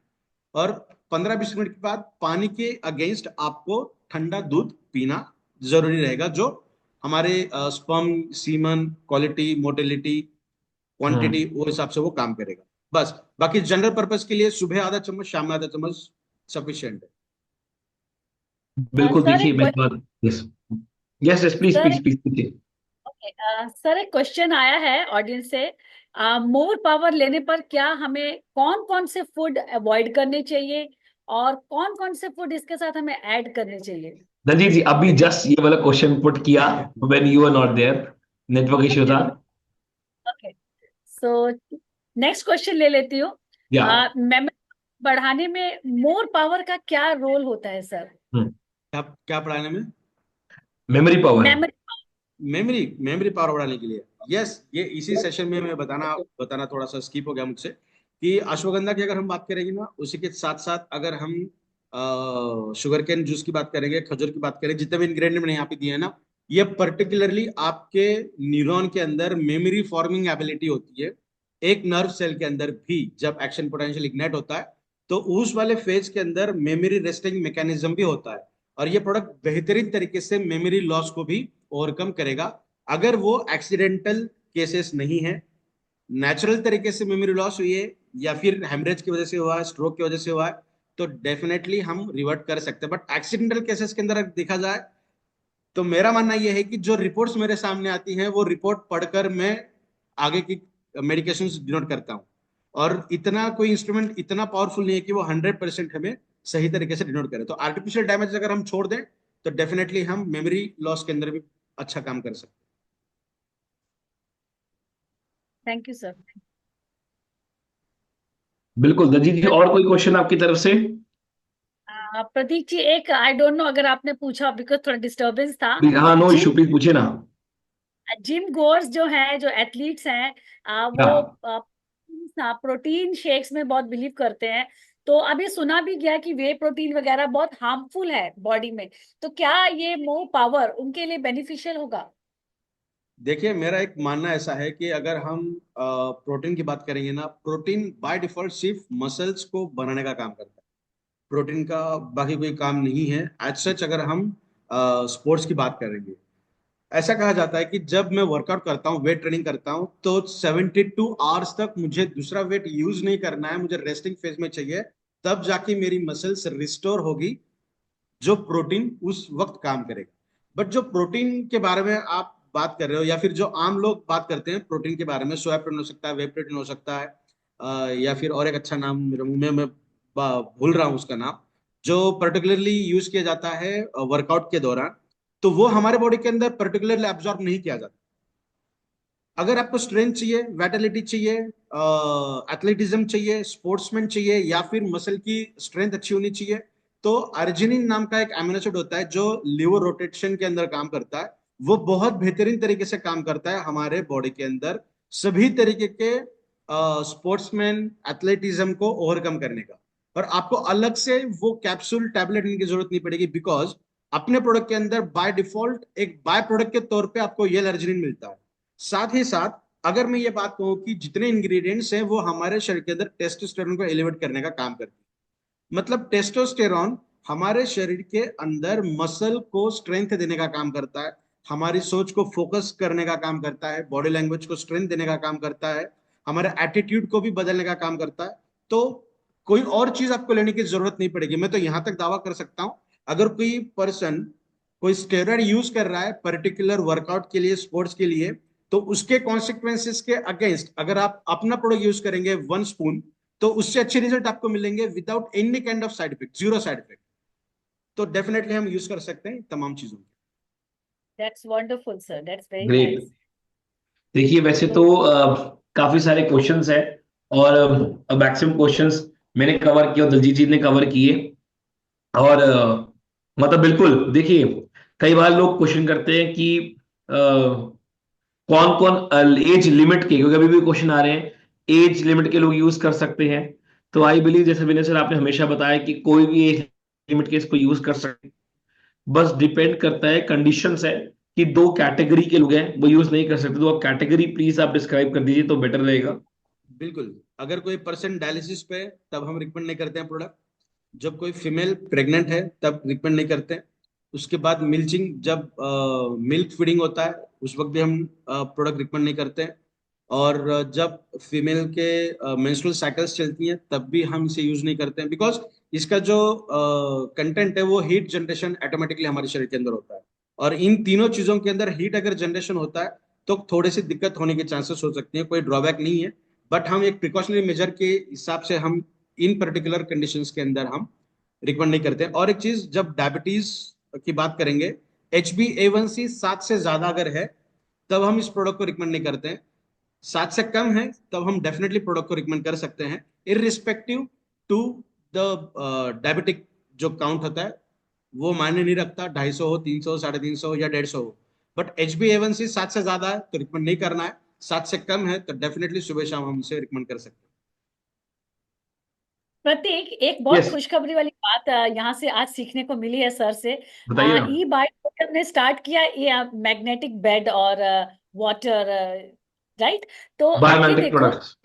और 15-20 मिनट के बाद पानी के अगेंस्ट आपको ठंडा दूध पीना जरूरी रहेगा, जो हमारे sperm semen quality, motility, quantity, hmm. वो हिसाब से वो काम करेगा। बस, बाकी जनरल पर्पस के लिए सुबह आधा चम्मच, शाम में आधा चम्मच सफिशियंट है। बिल्कुल, सर देखिए एक मैं बात, yes, yes, yes, please sir please please. Sir एक क्वेश्चन आया है ऑडियंस से। मोर पावर लेने पर क्या हमें कौन कौन से फूड अवॉइड करने चाहिए और कौन कौन से फूड इसके साथ हमें ऐड करने चाहिए? रंजीत जी, अभी देखिए, जस्ट ये वाला क्वेश्चन पुट किया when you are not there, network issue था। ओके। सो नेक्स्ट क्वेश्चन ले लेती हूँ। या मेमोरी बढ़ाने में मोर पावर का क्या रोल होता है सर? क्या क्या पढ़ाने में? Memory power. Memory. Memory memory power बढ़ाने के लिए। यस, ये इसी सेशन में मैं बताना बताना थोड़ा सा स्किप हो गया मुझसे कि अश्वगंधा की अगर हम बात करेंगे ना, उसी के साथ साथ अगर हम शुगर केन जूस की बात करेंगे, खजूर की बात करें, जितने भी इंग्रेडिएंट मैंने यहाँ पे दिए हैं ना, ये पर्टिकुलरली आपके न्यूरॉन के अंदर मेमोरी फॉर्मिंग एबिलिटी होती है। एक नर्व सेल के अंदर भी जब एक्शन पोटेंशियल इग्नाइट होता है तो उस वाले फेज के अंदर मेमोरी रेस्टिंग मैकेनिज्म भी होता है, और ये प्रोडक्ट बेहतरीन तरीके से मेमोरी लॉस को भी ओवरकम करेगा। अगर वो एक्सीडेंटल केसेस नहीं है, नेचुरल तरीके से मेमोरी लॉस हुई है या फिर हेमरेज की वजह से हुआ है, स्ट्रोक की वजह से हुआ है, तो डेफिनेटली हम रिवर्ट कर सकते हैं। बट एक्सीडेंटल केसेस के अंदर अगर देखा जाए तो मेरा मानना यह है कि जो रिपोर्ट्स मेरे सामने आती हैं वो रिपोर्ट पढ़कर मैं आगे की मेडिकेशंस डिनोट करता हूँ, और इतना कोई इंस्ट्रूमेंट इतना पावरफुल नहीं है कि वो 100% हमें सही तरीके से डिनोट करे। तो आर्टिफिशियल डैमेज अगर हम छोड़ दें तो डेफिनेटली हम मेमोरी लॉस के अंदर भी अच्छा काम कर सकते थैंक यू सर। बिल्कुल दलजीत जी, और कोई क्वेश्चन आपकी तरफ से? प्रतीक जी, एक आई डोंट नो अगर आपने पूछा बिकॉज थोड़ा डिस्टरबेंस था। हाँ, नो जिम इशू, प्लीज पूछिए ना। जिम गोअर्स जो है, जो एथलीट्स हैं, हाँ, वो प्रोटीन शेक्स में बहुत बिलीव करते हैं। तो अभी सुना भी गया कि वे प्रोटीन वगैरह बहुत हार्मफुल है बॉडी में। तो क्या ये मोर पावर उनके लिए बेनिफिशियल होगा? देखिए, मेरा एक मानना ऐसा है कि अगर हम प्रोटीन की बात करेंगे ना, प्रोटीन बाय डिफॉल्ट सिर्फ मसल्स को बनाने का काम करता है। प्रोटीन का बाकी कोई काम नहीं है एज सच। अगर हम स्पोर्ट्स की बात करेंगे, ऐसा कहा जाता है कि जब मैं वर्कआउट करता हूँ, वेट ट्रेनिंग करता हूँ, तो 72 आवर्स तक मुझे दूसरा वेट यूज नहीं करना है, मुझे रेस्टिंग फेज में चाहिए। तब जाके मेरी मसल्स रिस्टोर होगी, जो प्रोटीन उस वक्त काम करेगा। बट जो प्रोटीन के बारे में आप बात कर रहे हो, या फिर जो आम लोग बात करते हैं प्रोटीन के बारे में, सोया प्रोटीन हो सकता है, वे प्रोटीन हो सकता है, या फिर और एक अच्छा नाम मेरे मुंह में, मैं भूल रहा हूँ उसका नाम, जो पर्टिकुलरली यूज किया जाता है वर्कआउट के दौरान, तो वो हमारे बॉडी के अंदर पर्टिकुलरली एब्जॉर्ब नहीं किया जाता। अगर आपको स्ट्रेंथ चाहिए, वैटलिटी चाहिए, एथलेटिज्म चाहिए, स्पोर्ट्समैन चाहिए, या फिर मसल की स्ट्रेंथ अच्छी होनी चाहिए, तो अर्जिनिन नाम का एक एमिनो एसिड होता है जो लिवर रोटेशन के अंदर काम करता है। वो बहुत बेहतरीन तरीके से काम करता है हमारे बॉडी के अंदर सभी तरीके के स्पोर्ट्समैन एथलेटिज्म को ओवरकम करने का। और आपको अलग से वो कैप्सूल टैबलेट लेने की जरूरत नहीं पड़ेगी, बिकॉज अपने प्रोडक्ट के अंदर बाय डिफॉल्ट एक बाय प्रोडक्ट के तौर पे आपको ये अर्जिनिन मिलता है। साथ ही साथ अगर मैं ये बात कहूं कि जितने इंग्रेडिएंट्स हैं वो हमारे शरीर के अंदर टेस्टोस्टेरोन को एलिवेट करने का काम करते हैं। मतलब टेस्टोस्टेरोन हमारे शरीर के अंदर मसल को स्ट्रेंथ देने का काम करता है, हमारी सोच को फोकस करने का काम करता है, बॉडी लैंग्वेज को स्ट्रेंथ देने का काम करता है, हमारे एटीट्यूड को भी बदलने का काम करता है। तो कोई और चीज आपको लेने की जरूरत नहीं पड़ेगी। मैं तो यहां तक दावा कर सकता हूं, अगर कोई पर्सन कोई स्टेरॉइड यूज कर रहा है पर्टिकुलर वर्कआउट के लिए, स्पोर्ट्स के लिए, तो उसके कॉन्सिक्वेंसेस के अगेंस्ट अगर आप अपना प्रोडक्ट यूज करेंगे 1 स्पून, तो उससे अच्छे रिजल्ट आपको मिलेंगे without any kind of side effect, zero side effect. तो डेफिनेटली हम यूज कर सकते हैं तमाम चीजों को। That's wonderful sir, that's very great. Nice. देखिए, वैसे तो काफी सारे क्वेश्चंस हैं, और मैक्सिमम क्वेश्चंस मैंने कवर किए और दलजीत जी ने कवर किए। और मतलब बिल्कुल देखिए, कई बार लोग क्वेश्चन करते हैं कि कौन कौन एज लिमिट के, क्योंकि अभी भी क्वेश्चन आ रहे हैं एज लिमिट के लोग यूज कर सकते हैं। तो आई बिलीव, जैसे विनय सर आपने हमेशा बताया कि कोई भी एज लिमिट के इसको यूज कर सकते, बस डिपेंड करता है, कंडीशंस है कि 2 कैटेगरी के लोग हैं वो यूज नहीं कर सकते। तो आप कैटेगरी प्लीज आप डिस्क्राइब कर दीजिए तो बेटर रहेगा। बिल्कुल। अगर कोई पर्सन डायलिसिस पे, तब हम रिकमेंड नहीं करते हैं प्रोडक्ट। जब कोई फीमेल प्रेग्नेंट है तब रिकमेंड नहीं करते हैं। उसके बाद मिल्चिंग, जब मिल्क फीडिंग होता है उस वक्त भी हम प्रोडक्ट रिकमेंड नहीं करते हैं। और जब फीमेल के मेंस्ट्रुअल साइकिल्स चलती हैं तब भी हम इसे यूज नहीं करते हैं, बिकॉज इसका जो कंटेंट है वो हीट जनरेशन ऑटोमेटिकली हमारे शरीर के अंदर होता है। और इन तीनों चीजों के अंदर हीट अगर जनरेशन होता है तो थोड़ी सी दिक्कत होने के चांसेस हो सकती हैं। कोई ड्रॉबैक नहीं है, बट हम एक प्रिकॉशनरी मेजर के हिसाब से हम इन पर्टिकुलर कंडीशंस के अंदर हम रिकमेंड नहीं करते हैं। और एक चीज, जब डायबिटीज की बात करेंगे, HbA1c 7 से ज्यादा अगर है तब हम इस प्रोडक्ट को रिकमेंड नहीं करते हैं। 7 से कम है तब हम डेफिनेटली प्रोडक्ट को रिकमेंड कर सकते हैं, इररिस्पेक्टिव टू द डायबिटिक जो काउंट होता है वो मायने नहीं रखता, 250 हो, 300, 350 या 150 हो। बट HbA1c 7 से ज्यादा है तो रिकमेंड नहीं करना है, 7 से कम है तो डेफिनेटली सुबह शाम हम इसे रिकमेंड कर सकते प्रतीक, एक बहुत यस, खुशखबरी वाली बात यहाँ से आज सीखने को मिली है सर से। बताइए ना। ई बाइक हमने स्टार्ट किया ये मैग्नेटिक बेड और वाटर, राइट। तो आप ये बायोमेट्रिक देखो, प्रोडक्ट्स।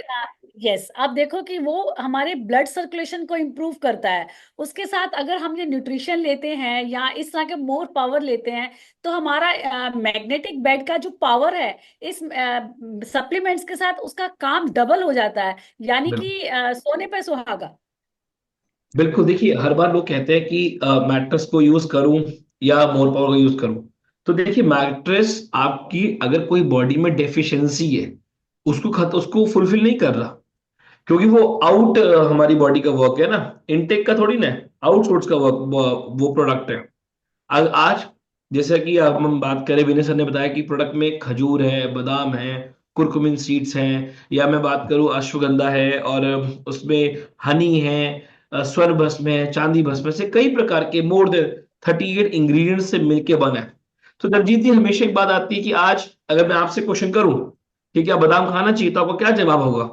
यस, आप देखो कि वो हमारे ब्लड सर्कुलेशन को इम्प्रूव करता है। उसके साथ अगर हम ये न्यूट्रिशन लेते हैं या इस तरह के मोर पावर लेते हैं, तो हमारा मैग्नेटिक बेड का जो पावर है इस सप्लीमेंट्स के साथ उसका काम डबल हो जाता है। यानी बिल्कुल, कि सोने पे सुहागा। बिल्कुल। देखिए, हर बार लोग कहते हैं कि मैट्रेस को यूज करूं या मोर पावर को यूज करूं। तो देखिए, मैट्रेस आपकी अगर कोई बॉडी में डेफिशिएंसी है, उसको फुलफिल नहीं कर रहा, क्योंकि वो आउट हमारी बॉडी का वर्क है ना, इनटेक का थोड़ी ना, आउटसोर्स का वर्क वो प्रोडक्ट है। आज जैसा कि अब हम बात करें, विनय सर ने बताया कि प्रोडक्ट में खजूर है, बादाम है, कुरकुमिन सीड्स हैं, या मैं बात करूं अश्वगंधा है, और उसमें हनी है, स्वर्ण भस्म है, चांदी भस्म है, से कई प्रकार के मोर देन 38 इंग्रेडिएंट्स से मिलके बना है। तो दलजीत जी, हमेशा एक बात आती है कि आज अगर मैं आपसे क्वेश्चन करूं कि क्या बादाम खाना चाहिए, तो आपका क्या जवाब होगा?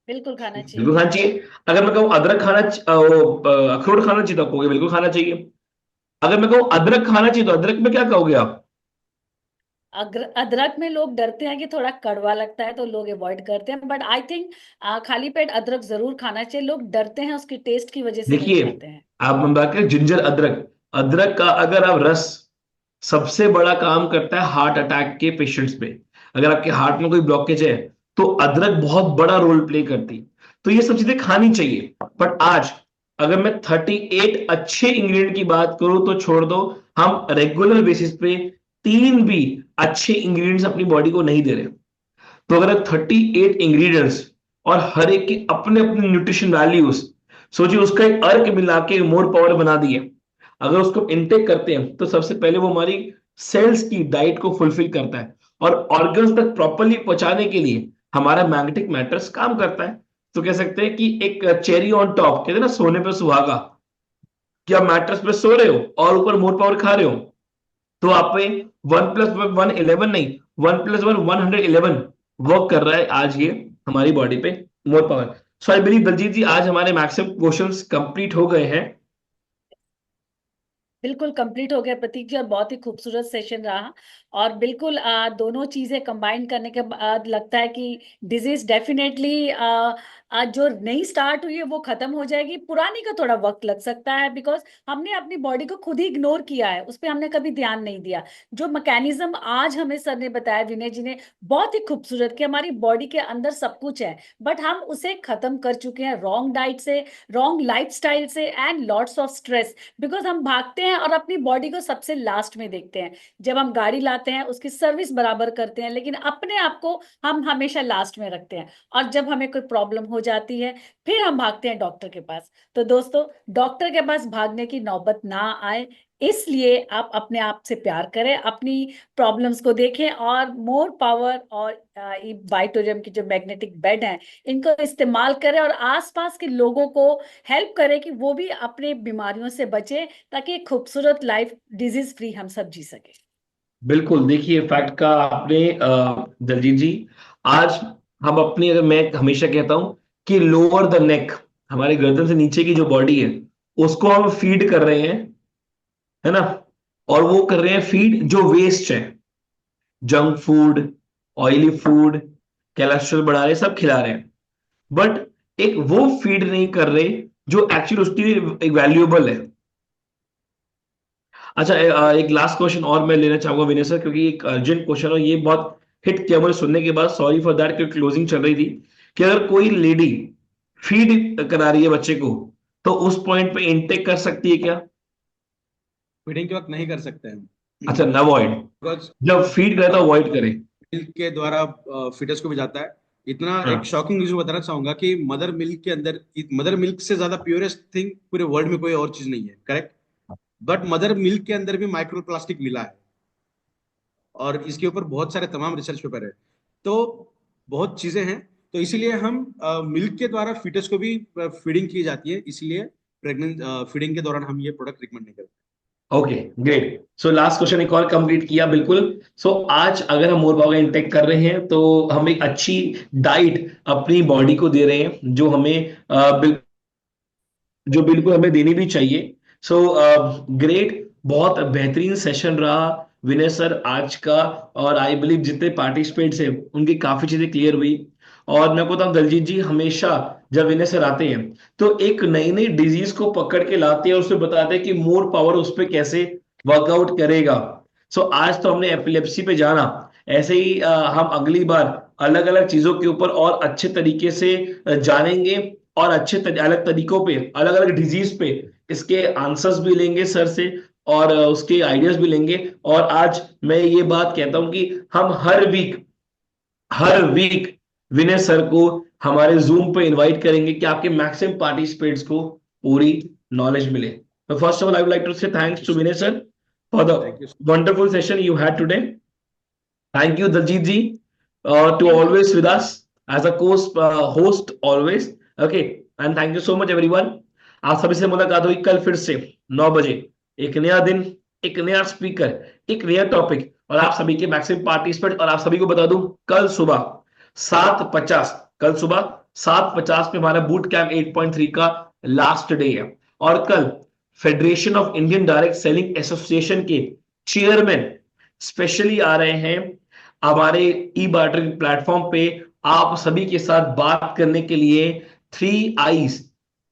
बिल्कुल खाना बिल्कुल चाहिए। खाना चाहिए। अगर मैं कहूँ अदरक अखरोट खाना चाहिए, तो आप कहोगे बिल्कुल खाना चाहिए। अगर मैं कहूँ अदरक खाना चाहिए, तो अदरक में क्या कहोगे आप? अदरक में लोग डरते हैं कि थोड़ा कड़वा लगता है तो लोग अवॉइड करते हैं, बट आई थिंक खाली पेट अदरक जरूर खाना चाहिए। लोग डरते हैं उसकी टेस्ट की वजह से नहीं देखिए, खाते हैं। आप हम बात करें जिंजर अदरक, अदरक का अगर आप रस, सबसे बड़ा काम करता है हार्ट अटैक के पेशेंट्स पे। अगर आपके हार्ट में कोई ब्लॉकेज है, तो अदरक बहुत बड़ा रोल प्ले करती। तो ये सब चीजें खानी चाहिए। बट आज अगर मैं 38 अच्छे इंग्रेडिएंट की बात करूं, तो छोड़ दो, हम रेगुलर बेसिस पे 3 भी अच्छे इंग्रेडिएंट्स अपनी बॉडी को नहीं दे रहे। तो अगर 38 इंग्रेडिएंट्स और हर एक की अपने अपने न्यूट्रिशन वैल्यूज, सोचिए उसका एक अर्क मिला के मोर पावर बना दिए। अगर उसको इनटेक करते हैं, तो सबसे पहले वो हमारी सेल्स की डाइट को फुलफिल करता है, और ऑर्गन्स तक प्रॉपरली पहुंचाने के लिए हमारा मैग्नेटिक मैटर्स काम करता है। तो कह सकते हैं कि एक चेरी ऑन टॉप, कहते हैं ना सोने पे सुहागा, कि आप मैट्रेस पे सो रहे हो और ऊपर मोर पावर खा रहे हो, तो आप पे 1+1 11 नहीं, 1+1 111 वर्क कर रहा है आज ये हमारी बॉडी पे, more power. So I believe Daljeet ji, आज हमारे मैक्सिमम क्वेश्चंस कंप्लीट हो गए हैं। बिल्कुल कंप्लीट हो गया प्रतीक जी, और बहुत ही खूबसूरत सेशन रहा। और बिल्कुल दोनों चीजें कंबाइन करने के बाद लगता है कि डिजीज डेफिनेटली जो नई स्टार्ट हुई है वो खत्म हो जाएगी, पुरानी का थोड़ा वक्त लग सकता है, बिकॉज हमने अपनी बॉडी को खुद ही इग्नोर किया है, उस पर हमने कभी ध्यान नहीं दिया। जो मैकेनिज्म आज हमें सर ने बताया, विनय जी ने, बहुत ही खूबसूरत, कि हमारी बॉडी के अंदर सब कुछ है, बट हम उसे खत्म कर चुके हैं रॉन्ग डाइट से, रॉन्ग लाइफस्टाइल से, and lots of stress. Because हम भागते हैं और अपनी बॉडी को सबसे लास्ट में देखते हैं। जब हम गाड़ी लाते हैं उसकी सर्विस बराबर करते हैं, लेकिन अपने आप को हम हमेशा लास्ट में रखते हैं। और जब हमें कोई प्रॉब्लम हो जाती है, फिर हम भागते हैं डॉक्टर के पास। तो दोस्तों, डॉक्टर के पास भागने की नौबत ना आए, इसलिए आप अपने आप से प्यार करें, अपनी प्रॉब्लम्स को देखें, और मोर पावर और वाइटोरियम की जो मैग्नेटिक बेड है, इनको इस्तेमाल करें, और आसपास के लोगों को हेल्प करें कि वो भी अपने बीमारियों से बचे, ताकि एक खूबसूरत लाइफ डिजीज फ्री हम सब जी सके। बिल्कुल। देखिए, फैक्ट का आपने दलजीत जी, आज हम अपनी, अगर मैं हमेशा कहता हूं कि लोअर द नेक, हमारे गर्दन से नीचे की जो बॉडी है, उसको हम फीड कर रहे हैं, है ना। और वो कर रहे हैं फीड जो वेस्ट है, junk food, oily food, cholesterol बढ़ा रहे हैं, सब खिला रहे हैं। बट एक वो फीड नहीं कर रहे जो एक्चुअली उसके लिए एक वैल्यूएबल है। अच्छा, एक लास्ट क्वेश्चन और मैं लेना चाहूंगा विनय सर, क्योंकि एक अर्जेंट क्वेश्चन है, ये बहुत हिट किया मुझे सुनने के बाद, सॉरी फॉर दैट, क्योंकि क्लोजिंग चल रही थी। कि अगर कोई लेडी फीड करा रही है बच्चे को, तो उस पॉइंट पे इनटेक कर सकती है क्या? फीडिंग के वक्त नहीं कर सकते हैं, अच्छा, अवॉइड, बिकॉज जब फीड करे तो अवॉइड करे। मिल्क के द्वारा फीटस को भी जाता है। इतना एक हाँ, शॉकिंग न्यूज बताना चाहूंगा कि मदर मिल्क के अंदर, मदर मिल्क से ज्यादा प्योरेस्ट थिंग पूरे वर्ल्ड में कोई और चीज नहीं है, करेक्ट। बट मदर मिल्क के अंदर भी माइक्रो प्लास्टिक मिला है, और इसके ऊपर बहुत सारे तमाम रिसर्च पेपर है। तो बहुत चीजें हैं। तो इसीलिए हम मिल्क के द्वारा फीटस को भी फीडिंग की जाती है, इसीलिए प्रेग्नेंट फीडिंग के दौरान हम ये प्रोडक्ट रिकमेंड नहीं करते। Okay, great. So last question एक और कंप्लीट किया, बिल्कुल। सो आज अगर हम मोर पावर का इंटेक कर रहे हैं तो हम एक अच्छी डाइट अपनी बॉडी को दे रहे हैं जो हमें जो बिल्कुल हमें देनी भी चाहिए। सो ग्रेट, बहुत बेहतरीन सेशन रहा विनय सर आज का। और आई बिलीव जितने पार्टिसिपेट्स हैं उनकी काफी चीजें क्लियर हुई। और मैं बताऊं दलजीत जी, हमेशा जब विनय सर आते हैं तो एक नई नई डिजीज को पकड़ के लाते हैं और उसमें बताते हैं कि मोर पावर उस पर कैसे वर्कआउट करेगा। सो आज तो हमने एपिलेप्सी पे जाना, ऐसे ही हम अगली बार अलग अलग चीजों के ऊपर और अच्छे तरीके से जानेंगे और अलग तरीकों पे, अलग अलग डिजीज पे इसके आंसर्स भी लेंगे सर से और उसके आइडियाज भी लेंगे। और आज मैं ये बात कहता हूं कि हम हर वीक विनय सर को हमारे जूम पे इनवाइट करेंगे कि आपके मैक्सिमम पार्टिसिपेट्स को पूरी नॉलेज मिले। तो first of all I would like to say thanks to Vinay sir for the thank you. Wonderful session you had today. Thank you, Daljit ji, to Thank you. always with us as a host always. Okay, and thank you so much everyone. आप सभी से मुलाकात हुई कल फिर से 9 बजे। एक नया दिन, एक नया स्पीकर, एक नया टॉपिक और आप सभी के मैक्सिमम पार्टिसिपेंट। और आप सभी को बता दूं कल सुबह 7:50, कल सुबह 7:50 पे हमारा बूट कैंप 8.3 का लास्ट डे है। और कल federation of Indian direct selling association के चेयरमैन स्पेशली आ रहे हैं हमारे ई बार्टरिंग प्लेटफॉर्म पे आप सभी के साथ बात करने के लिए। 3 आईज,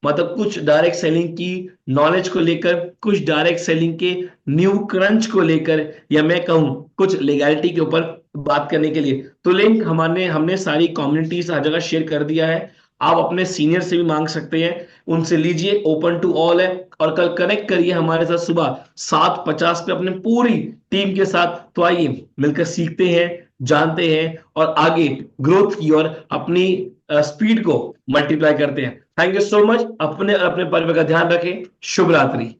मतलब कुछ डायरेक्ट सेलिंग की नॉलेज को लेकर, कुछ डायरेक्ट सेलिंग के न्यू क्रंच को लेकर, या मैं कहूं कुछ लीगैलिटी के ऊपर बात करने के लिए। तो लिंक हमने सारी कम्युनिटीज हर जगह शेयर कर दिया है। आप अपने सीनियर से भी मांग सकते हैं, उनसे लीजिए, ओपन टू ऑल है। और कल कनेक्ट करिए हमारे साथ सुबह 7:50 पे अपने पूरी टीम के साथ। तो आइए मिलकर सीखते हैं, जानते हैं और आगे ग्रोथ की और अपनी स्पीड को मल्टीप्लाई करते हैं। Thank you so much. अपने और अपने परिवार का ध्यान रखें। शुभ रात्रि।